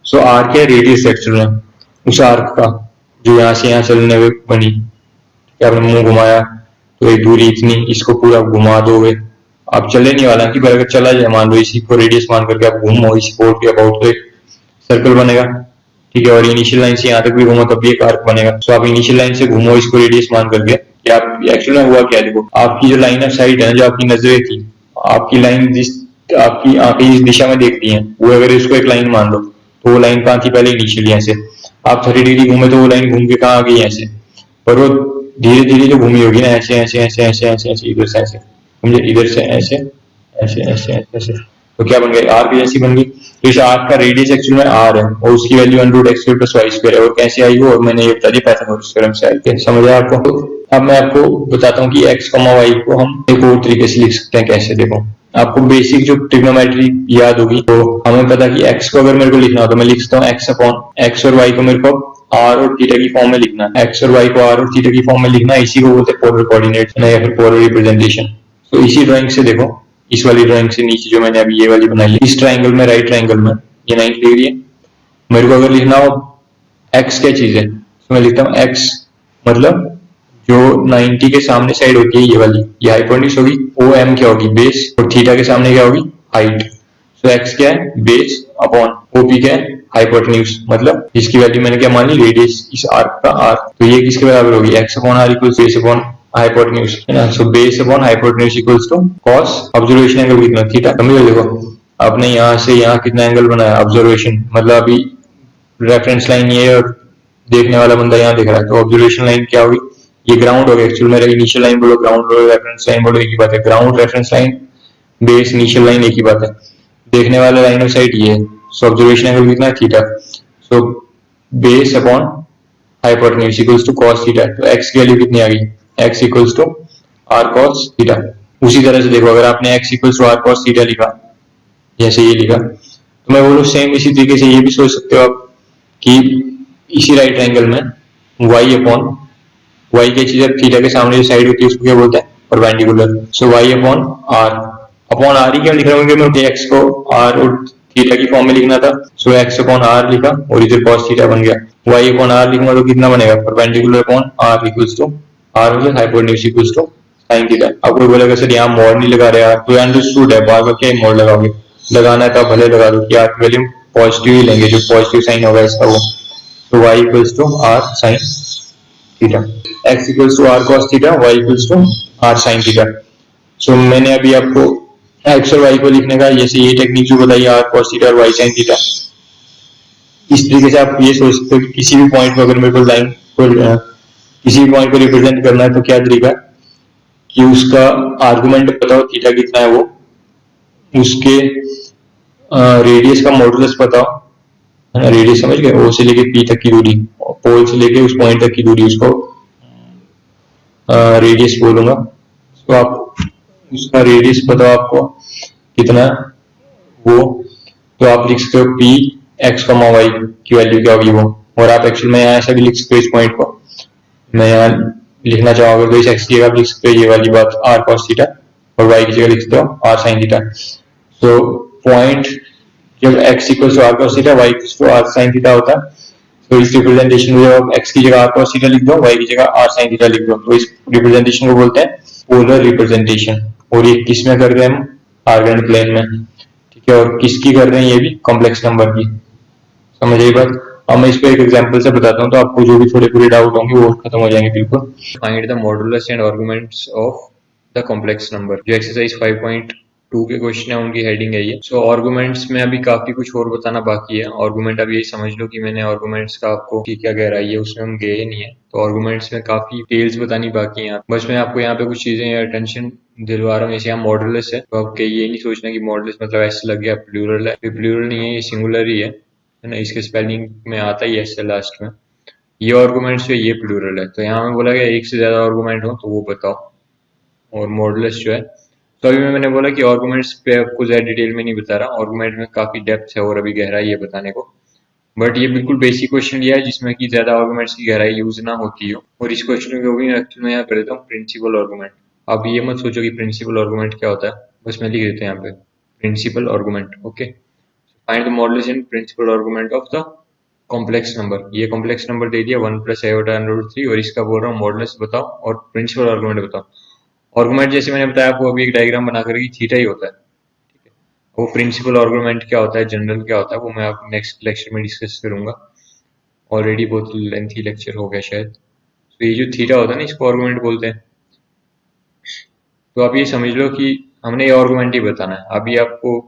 सो आर क्या रेडियस एक्चुअल में उस आर्क का जो यहाँ से यहाँ चलने हुए बनी, आपने मुंह घुमाया तो एक दूरी इतनी, इसको पूरा घुमा दोगे, आप चले नहीं वाला कि अगर चला जाए मान लो इसी को रेडियस मान करके आप घूमो इसी पोर्ट के अबाउट, तो एक सर्कल बनेगा, ठीक है। और इनिशियल लाइन से यहाँ तक भी घूमो तब भी एक आर्क बनेगा। तो आप इनिशियल लाइन से घूमो इसको रेडियस मान करके, कि आप एक्चुअली में हुआ क्या, देखो आपकी जो लाइन ऑफ साइट है, जो आपकी नजरें थी, आपकी लाइन जिस आपकी आंखें जिस दिशा में देखती हैं, वो अगर इसको एक लाइन मान लो तो वो लाइन कहाँ थी पहले इनिशियल, यहाँ से आप 30 डिग्री घूमे तो वो लाइन घूम के कहाँ आ गई यहाँ से, पर वो धीरे धीरे जो घूमी होगी ना ऐसे ऐसे ऐसे ऐसे ऐसे ऐसे इधर से ऐसे, समझे, इधर से ऐसे ऐसे ऐसे ऐसे, तो क्या बन गई आर्क जैसी बन गई। तो इस आर्क का रेडियस एक्चुअल में आर है और उसकी value √ x square plus y square है। और कैसे आई वो, और मैंने ये बता दिया पाइथागोरस थ्योरम से आई है, समझ आया आपको। अब मैं आपको बताता हूँ कि x, y को हम एक और तरीके से लिख सकते हैं कैसे। देखो आपको बेसिक जो ट्रिग्नोमेट्री याद होगी, तो हमें पता कि x को अगर मेरे को लिखना हो तो मैं लिख सकता हूँ x अपॉन x, और y को मेरे को आर और थीटा की फॉर्म में लिखना है। x और y को आर और थीटा की फॉर्म में लिखना है, इसी को बोलते हैं पोलर कोऑर्डिनेट्स या फिर पोलर रिप्रेजेंटेशन। तो इसी ड्राइंग से देखो, इस वाली ड्राइंग से नीचे जो मैंने अभी ये वाली बनाई है, इस ट्राइंगल में, राइट ट्राइंगल में ये 90 डिग्री है। मेरे को अगर लिखना हो x क्या चीज है, तो मैं लिखता हूँ x मतलब जो 90 के सामने साइड होती है ये वाली, ये हाइपोटेन्यूज होगी। OM क्या होगी, बेस, और थीटा के सामने क्या होगी, हाइट। सो x क्या है, बेस, अपॉन OP क्या है, हाइपोटेन्यूज, मतलब इसकी वैल्यू मैंने क्या मान ली, रेडियस इस आर्क का r। तो ये किसके बराबर होगी, x upon r equals base upon hypotenuse, है ना। So base upon hypotenuse equals to cos observation angle कितना, थीटा। समझ, देखो आपने यहाँ से यहाँ कितना एंगल बनाया, ऑब्जर्वेशन, मतलब अभी रेफरेंस लाइन ये और देखने वाला बंदा यहाँ देख रहा है, तो ऑब्जर्वेशन लाइन क्या होगी, ये ग्राउंड हो गया। एक्चुअल मेरा इनिशियल लाइन बोलो, ग्राउंड बोलो, रेफरेंस लाइन बोलो, एक ही बात है। Ground, reference line, base, initial line एक ही बात है। देखने वाला लाइन ऑफ साइट ये है। सो ऑब्जर्वेशन एंगल कितना है, theta. So base upon hypotenuse equals to cos theta. तो x की वैल्यू कितनी आ गई, x equals to r cos theta. उसी तरह से देखो अगर आपने x equals to r cos theta लिखा, जैसे ये लिखा, तो मैं बोलूँ सेम इसी तरीके से ये भी सोच सकते हो आप कि इसी राइट ट्रायंगल में y अपॉन y की चीज थीटा के सामने जो साइड होती है उसको क्या बोलते हैं, परपेंडिकुलर। सो y अपॉन r ही क्या लिख रहा हूँ, मैं x को r और थीटा की फॉर्म में लिखना था। सो x अपॉन r लिखा और इधर cos थीटा बन गया। y अपॉन r लिखूंगा तो कितना बनेगा, perpendicular upon r equals to r मतलब hypotenuse equals to sin theta. अब कोई बोलेगा सर यहाँ मोड नहीं लगा रहे यार, तो अंडरस्टूड है, बार बार क्या मोड लगाओगे, लगाना है तो भले लगा दो कि r की वैल्यू पॉजिटिव ही लेंगे, जो पॉजिटिव साइन होगा इसका वो। तो y equals to r sin theta, x equals to r cos theta, y equals to r sin theta. So मैंने अभी आपको x और y को लिखने का जैसे ये टेक्निक जो बताई, r cos थीटा और y sin थीटा, इस तरीके से आप ये सोच सकते हो कि किसी भी पॉइंट को अगर मेरे को लाइन को किसी भी पॉइंट को रिप्रेजेंट करना है तो क्या तरीका कि उसका आर्गुमेंट पता हो थीटा कितना है, वो उसके रेडियस का मॉडुलस पता हो, है ना। रेडियस समझ गए, ओ से लेके पी तक की दूरी, पोल से लेके उस पॉइंट तक की दूरी, उसको रेडियस बोलूंगा। तो आप उसका रेडियस पता हो आपको कितना वो, तो आप लिख सकते हो पी x, y की वैल्यू क्या होगी वो। और आप एक्चुअल में यहाँ ऐसा भी लिख सकते हो, इस पॉइंट को मैं यहाँ लिखना चाहोगे तो इस x की जगह आप लिख सकते हो ये वाली बात r cos थीटा, और y की जगह लिख सकते हो r sin थीटा। तो पॉइंट जब x equal to r cos theta, y equal to r sin theta होता है, तो इस रिप्रेजेंटेशन में जब x की जगह r cos थीटा लिख दो, y की जगह r sin थीटा लिख दो, तो इस रिप्रेजेंटेशन को बोलते हैं पोलर रिप्रेजेंटेशन। और ये किस में कर रहे हैं हम, आर्गन प्लेन में, ठीक है। और किसकी कर रहे हैं, ये भी कॉम्प्लेक्स नंबर की, समझ आई बात। अब मैं इसको एक एग्जांपल से बताता हूँ तो आपको जो भी थोड़े पूरे डाउट होंगे वो खत्म हो जाएंगे बिल्कुल। Find the modulus and arguments of the complex number, जो एक्सरसाइज 5.2 के क्वेश्चन है उनकी हेडिंग है ये। सो आर्गुमेंट्स में अभी काफी कुछ और बताना बाकी है। आर्गुमेंट अब यही समझ लो कि मैंने आर्गुमेंट्स का आपको की क्या गहराई है उसमें हम गए नहीं है, तो आर्गुमेंट्स में काफी डिटेल्स बतानी बाकी है। बस मैं आपको यहाँ पे कुछ चीजें अटेंशन दिलवा रहा हूँ। जैसे यहाँ मॉडुलस है तो आपके ये नहीं सोचना कि मॉडुलस मतलब एस लग गया प्लूरल है, प्लूरल नहीं है, ये सिंगुलर ही है ना। इसके स्पेलिंग में आता ही एस है लास्ट में। ये आर्गुमेंट जो ये प्लूरल है, तो यहाँ में बोला गया एक से ज्यादा आर्गुमेंट हो तो वो बताओ। और मॉडुलस जो है, तो अभी मैंने बोला कि आर्गुमेंट्स पे आपको ज्यादा डिटेल में नहीं बता रहा, आर्गुमेंट में काफी डेप्थ है और अभी गहराई है बताने को। बट ये बिल्कुल बेसिक क्वेश्चन लिया है जिसमें कि ज्यादा आर्गुमेंट्स की गहराई यूज ना होती हो। और इस क्वेश्चन को भी मैं यहाँ कर देता हूँ प्रिंसिपल आर्गुमेंट। अब ये मत सोचो कि प्रिंसिपल आर्गुमेंट क्या होता है, बस मैं लिख देता हूँ यहाँ पे principal argument. Okay, find the modulus in principal argument of the complex number. ये कॉम्प्लेक्स नंबर दे दिया 1 + i/√3 और इसका बोल रहा हूँ मॉडुलस बताओ और प्रिंसिपल आर्गुमेंट बताओ। आर्गुमेंट जैसे मैंने बताया आपको अभी एक डायग्राम बना करके थीटा ही होता है, ठीक है। वो प्रिंसिपल आर्गुमेंट क्या होता है, जनरल क्या होता है, वो मैं आप नेक्स्ट लेक्चर में डिस्कस करूंगा। ऑलरेडी बहुत लेंथी लेक्चर हो गया शायद। तो ये जो थीटा होता है ना इसको आर्गुमेंट बोलते हैं। तो आप ये समझ लो कि हमने ये आर्गुमेंट ही बताना है। अभी आपको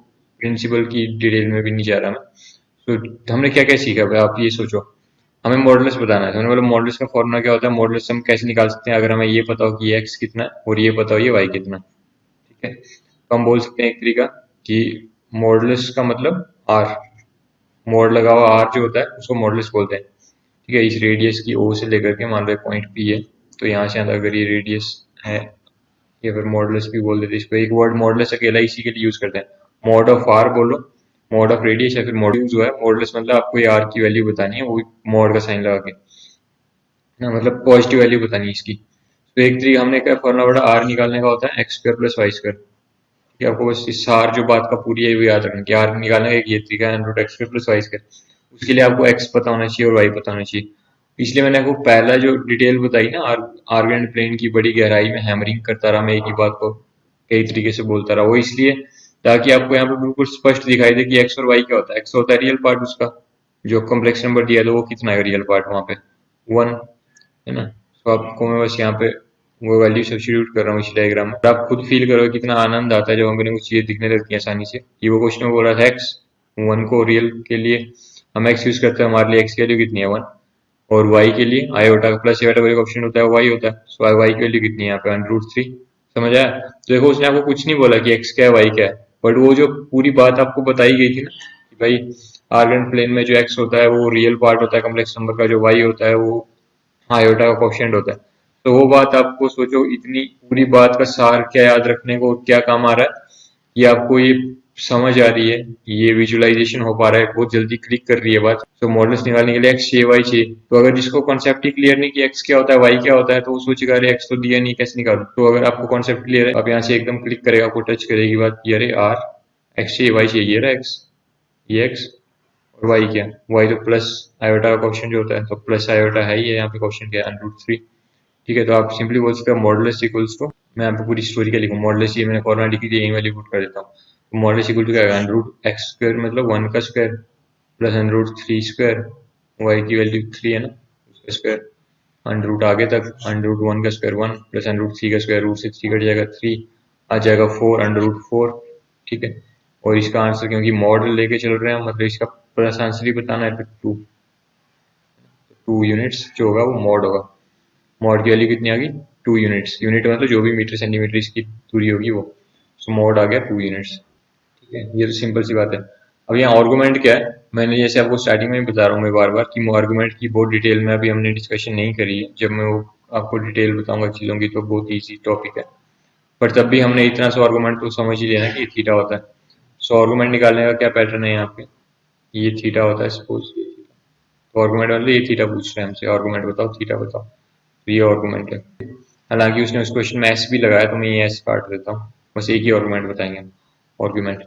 प्रिंसिपल की डिटेल में भी नहीं जा रहा मैं। तो हमने क्या क्या सीखा भाई, आप ये सोचो। हमें मॉडुलस बताना है, तो हमने बोला मॉडुलस का फॉर्मूला क्या होता है, मॉडुलस हम कैसे निकाल सकते हैं अगर हमें ये पता हो कि ये x कितना है और ये पता हो ये y कितना है, ठीक है। तो हम बोल सकते हैं एक तरीका कि मॉडुलस का मतलब r, मोड लगा हुआ r जो होता है उसको मॉडुलस बोलते हैं, ठीक है। इस रेडियस की o से लेकर के मान लो पॉइंट p है, तो यहाँ से अगर ये रेडियस है या फिर मॉडुलस भी बोल देते हैं इसको। एक वर्ड मॉडुलस अकेला इसी के लिए यूज करते हैं। मॉड ऑफ r बोलो, मॉड ऑफ रेडियस या फिर मॉड्यूल जो है मॉडुलस मतलब आपको ये r की वैल्यू बतानी है, वो मॉड का साइन लगा के ना, मतलब पॉजिटिव वैल्यू बतानी है इसकी। तो एक तरीका हमने क्या फॉर्मूला पढ़ा, r निकालने का होता है x² + y²। कि आपको बस इस सार जो बात का पूरी है वो याद रखना कि r निकालने का एक ये तरीका है √x² + y²। उसके लिए आपको x पता होना चाहिए और y पता होना चाहिए। इसलिए मैंने आपको पहला जो डिटेल बताई ना आर्गेंट प्लेन की बड़ी गहराई में हैमरिंग करता रहा मैं एक ही बात को कई तरीके से बोलता रहा, वो इसलिए ताकि आपको यहाँ पे बिल्कुल स्पष्ट दिखाई दे कि x और y क्या होता है। x होता है रियल पार्ट उसका, जो कॉम्प्लेक्स नंबर दिया था वो कितना है रियल पार्ट वहां पे 1 है ना। तो आपको मैं बस यहाँ पे वो वैल्यू सब्स्टिट्यूट कर रहा हूँ इस डायग्राम में। आप खुद फील करो कितना आनंद आता है जब हमें कुछ चीजें दिखने लगती है आसानी से। ये वो क्वेश्चन में बोल रहा था x 1 को रियल के लिए हम x यूज करते हैं, हमारे लिए x की वैल्यू कितनी है 1, और y के लिए आयोटा प्लस आयोटा का ऑप्शन होता है y होता है। सो y की वैल्यू कितनी है यहाँ पे √3। समझ आया। तो देखो उसने आपको कुछ नहीं बोला कि x क्या है y क्या है, बट वो जो पूरी बात आपको बताई गई थी ना कि भाई आर्गेंट प्लेन में जो x होता है वो रियल पार्ट होता है कॉम्प्लेक्स नंबर का, जो y होता है वो आयोटा का कोएफिशिएंट होता है। तो वो बात आपको सोचो, इतनी पूरी बात का सार क्या याद रखने को क्या काम आ रहा है कि आपको ये समझ आ रही है, ये विजुअलाइजेशन हो पा रहा है, बहुत जल्दी क्लिक कर रही है बात। तो मॉडल्स निकालने के लिए एक्स चाहिए वाई चाहिए, तो अगर जिसको कॉन्सेप्ट ही क्लियर नहीं कि एक्स क्या होता है वाई क्या होता है तो वो सोचेगा अरे एक्स तो दिया नहीं कैसे निकालू। तो अगर आपको कॉन्सेप्ट क्लियर है आप यहाँ से एकदम क्लिक करेगा, आपको टच करेगी बात कि अरे आर एक्स चाहिए वाई चाहिए, ये रहा एक्स, ये एक्स और वाई क्या, वाई तो प्लस आयोटा का क्वेश्चन जो होता है, तो प्लस आयोटा है ये यहाँ पे क्वेश्चन क्या है √3, ठीक है। तो आप सिंपली बोल सकते हो मॉडुलस इक्वल्स टू, मैं यहाँ पे पूरी स्टोरी क्या लिखूँ, मॉडुलस ये मैंने फॉर्मूला लिखी थी यही वाली पुट कर देता हूँ। तो मॉडुलस इक्वल टू क्या है √x² मतलब 1 का स्क्वायर प्लस √3² y की वैल्यू 3 है ना उसका स्क्वायर, अंडर आगे तक √1 का स्क्वायर 1 प्लस √3 का स्क्वायर, रूट से 3 कट जाएगा 3 आ जाएगा 4 √4, ठीक है। और इसका आंसर क्योंकि मॉडल लेके चल रहे हैं मतलब इसका प्लस आंसर ही बताना है, फिर 2 यूनिट्स जो होगा वो मॉड होगा। मॉड की वैल्यू कितनी आ गई 2 यूनिट्स, यूनिट मतलब जो भी मीटर सेंटीमीटर इसकी दूरी होगी वो। सो मॉड आ गया 2 यूनिट्स, ठीक है। ये तो सिंपल सी बात है। अब यहाँ आर्गुमेंट क्या है, मैंने जैसे आपको स्टार्टिंग में बता रहा हूँ मैं बार बार कि आर्गुमेंट की बहुत डिटेल में अभी हमने डिस्कशन नहीं करी है। जब मैं वो आपको डिटेल बताऊंगा चीजों की तो बहुत ईजी टॉपिक है, पर तब भी हमने इतना सा आर्गुमेंट तो समझ ही लेना कि थीटा होता है। सो आर्गुमेंट निकालने का क्या पैटर्न है यहाँ पे, ये थीटा होता है सपोज ये थीटा, तो आर्गुमेंट मतलब ये थीटा पूछ रहे हैं हमसे, आर्गुमेंट बताओ थीटा बताओ, तो ये आर्गुमेंट है। हालांकि उसने उस क्वेश्चन में एस भी लगाया तो मैं ये एस काट देता हूँ, बस एक ही आर्गुमेंट बताएंगे हम, आर्गुमेंट,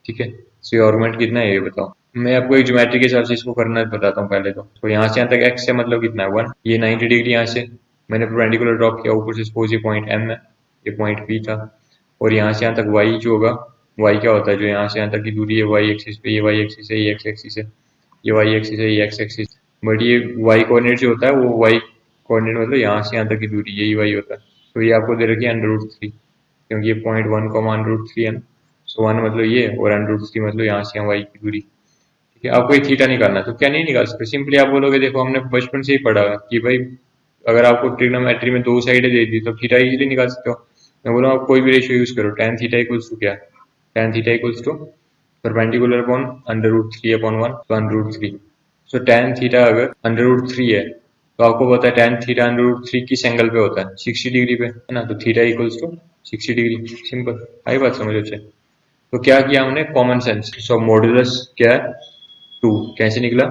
ठीक है। सो ये आर्गुमेंट कितना है ये बताओ। मैं आपको एक ज्योमेट्री के हिसाब से इसको करना बताता हूँ पहले तो यहाँ से यहाँ तक एक्स है मतलब कितना है 1, ये 90 डिग्री यहाँ से मैंने परपेंडिकुलर ड्रॉप किया ऊपर से, सपोज ये पॉइंट एम है, ये पॉइंट पी था, और यहाँ से यहाँ तक वाई जो होगा, वाई क्या होता है जो यहाँ से यहाँ तक की दूरी है वाई एक्सिस पे, ये वाई एक्सिस है, ये एक्स एक्सिस है, ये वाई एक्सिस है, ये एक्स एक्सिस, बट ये वाई कोऑर्डिनेट जो होता है वो वाई कोऑर्डिनेट मतलब यहाँ से यहाँ तक की दूरी यही वाई होता है। तो ये आपको दे रखी है √3, क्योंकि ये .1, है ना। सो 1 मतलब ये और √3 मतलब यहाँ से यहाँ वाई की दूरी। ठीक है, आपको ये थीटा निकालना है तो क्या नहीं निकाल सकते, सिंपली आप बोलोगे देखो हमने बचपन से ही पढ़ा है कि भाई अगर आपको ट्रिग्नोमेट्री में दो साइडें दे दी तो थीटा इजीली निकाल सकते हो। मैं बोलूँ आप कोई भी रेशियो यूज करो, tan थीटा इक्वल्स टू क्या, tan theta equals to perpendicular upon √3/1 तो √3। सो tan थीटा अगर √3 है तो आपको पता है tan थीटा √3 किस एंगल पे होता है, 60 डिग्री पे, है ना। तो theta equals to 60 degree, simple, आई बात समझ अच्छे। तो क्या किया हमने, कॉमन सेंस। सो मॉडुलस क्या है, 2 कैसे निकला,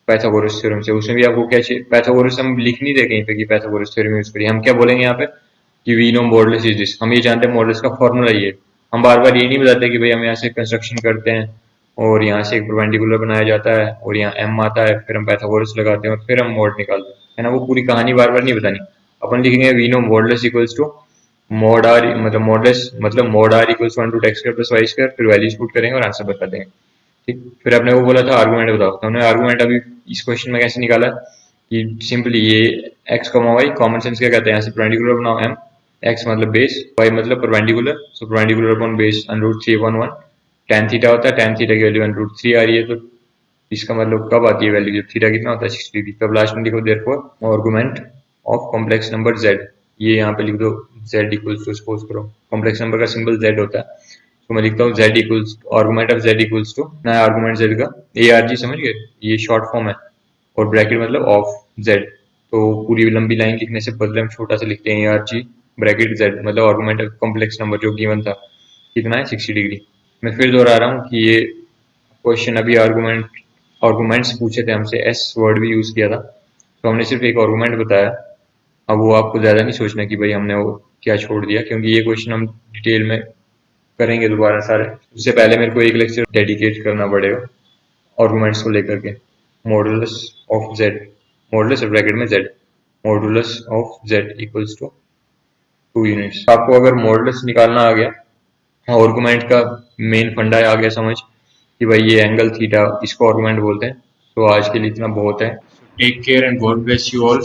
पाइथागोरस थ्योरम से। उसमें भी आपको क्या चाहिए, पाइथागोरस हम लिख नहीं दे कहीं पे कि पाइथागोरस थ्योरम यूज करिए, हम क्या बोलेंगे यहाँ पे कि we know modulus is this, हम ये जानते हैं मॉडुलस का फॉर्मूला ये। हम बार बार ये नहीं बताते कि भाई हम यहाँ से कंस्ट्रक्शन करते हैं और यहाँ से एक परपेंडिकुलर बनाया जाता है और यहाँ एम आता है, फिर हम पाइथागोरस लगाते हैं और फिर हम मॉड निकालते हैं, है ना। वो पूरी कहानी बार बार नहीं बतानी, अपन लिखेंगे we know modulus equals to mod r, मतलब मॉडुलस मतलब mod r equals 1 to x² + y², फिर वैल्यूज पुट करेंगे और आंसर बता देंगे। ठीक, फिर आपने वो बोला था आर्गुमेंट बताओ, तो हमने आर्गुमेंट अभी इस क्वेश्चन में कैसे निकाला कि सिंपली ये x, y कॉमन सेंस क्या कहते हैं, यहाँ से परपेंडिकुलर बनाओ m, x मतलब बेस, y मतलब perpendicular, so perpendicular upon base √3/1। tan theta होता है, tan थीटा की वैल्यू √3 आ रही है, तो इसका मतलब कब आती है वैल्यू, जब थीटा कितना होता है 60 डिग्री। तब लास्ट में लिखो therefore argument of complex number z, ये यहाँ पे लिख दो z इक्वल्स टू, सपोज करो कॉम्प्लेक्स नंबर का सिंबल z होता है, तो मैं लिखता हूँ z equals argument of z equals to नया आर्गुमेंट z का ARG, समझ गए, ये शॉर्ट फॉर्म है, और ब्रैकेट मतलब ऑफ z। तो पूरी लंबी लाइन लिखने से बदले हम छोटा सा लिखते हैं ARG ब्रैकेट z, मतलब आर्गुमेंट ऑफ कॉम्प्लेक्स नंबर जो गिवन था कितना है 60 डिग्री। मैं फिर दोहरा रहा हूँ कि ये क्वेश्चन अभी आर्गुमेंट्स पूछे थे हमसे, एस वर्ड भी यूज किया था, तो हमने सिर्फ एक आर्गुमेंट बताया। अब वो आपको ज्यादा नहीं सोचना कि भाई हमने वो क्या छोड़ दिया, क्योंकि ये क्वेश्चन हम डिटेल में करेंगे दोबारा सारे। उससे पहले मेरे को एक लेक्चर डेडिकेट करना पड़ेगा आर्गुमेंट्स को लेकर के। Modulus of Z, modulus bracket में Z, modulus of Z equals to 2 units. आपको अगर मॉडुलस निकालना आ गया, आर्गुमेंट का मेन फंडा आ गया समझ कि भाई ये एंगल थीटा, इसको आर्गुमेंट बोलते हैं। तो आज के लिए इतना बहुत है, take care and God bless you all.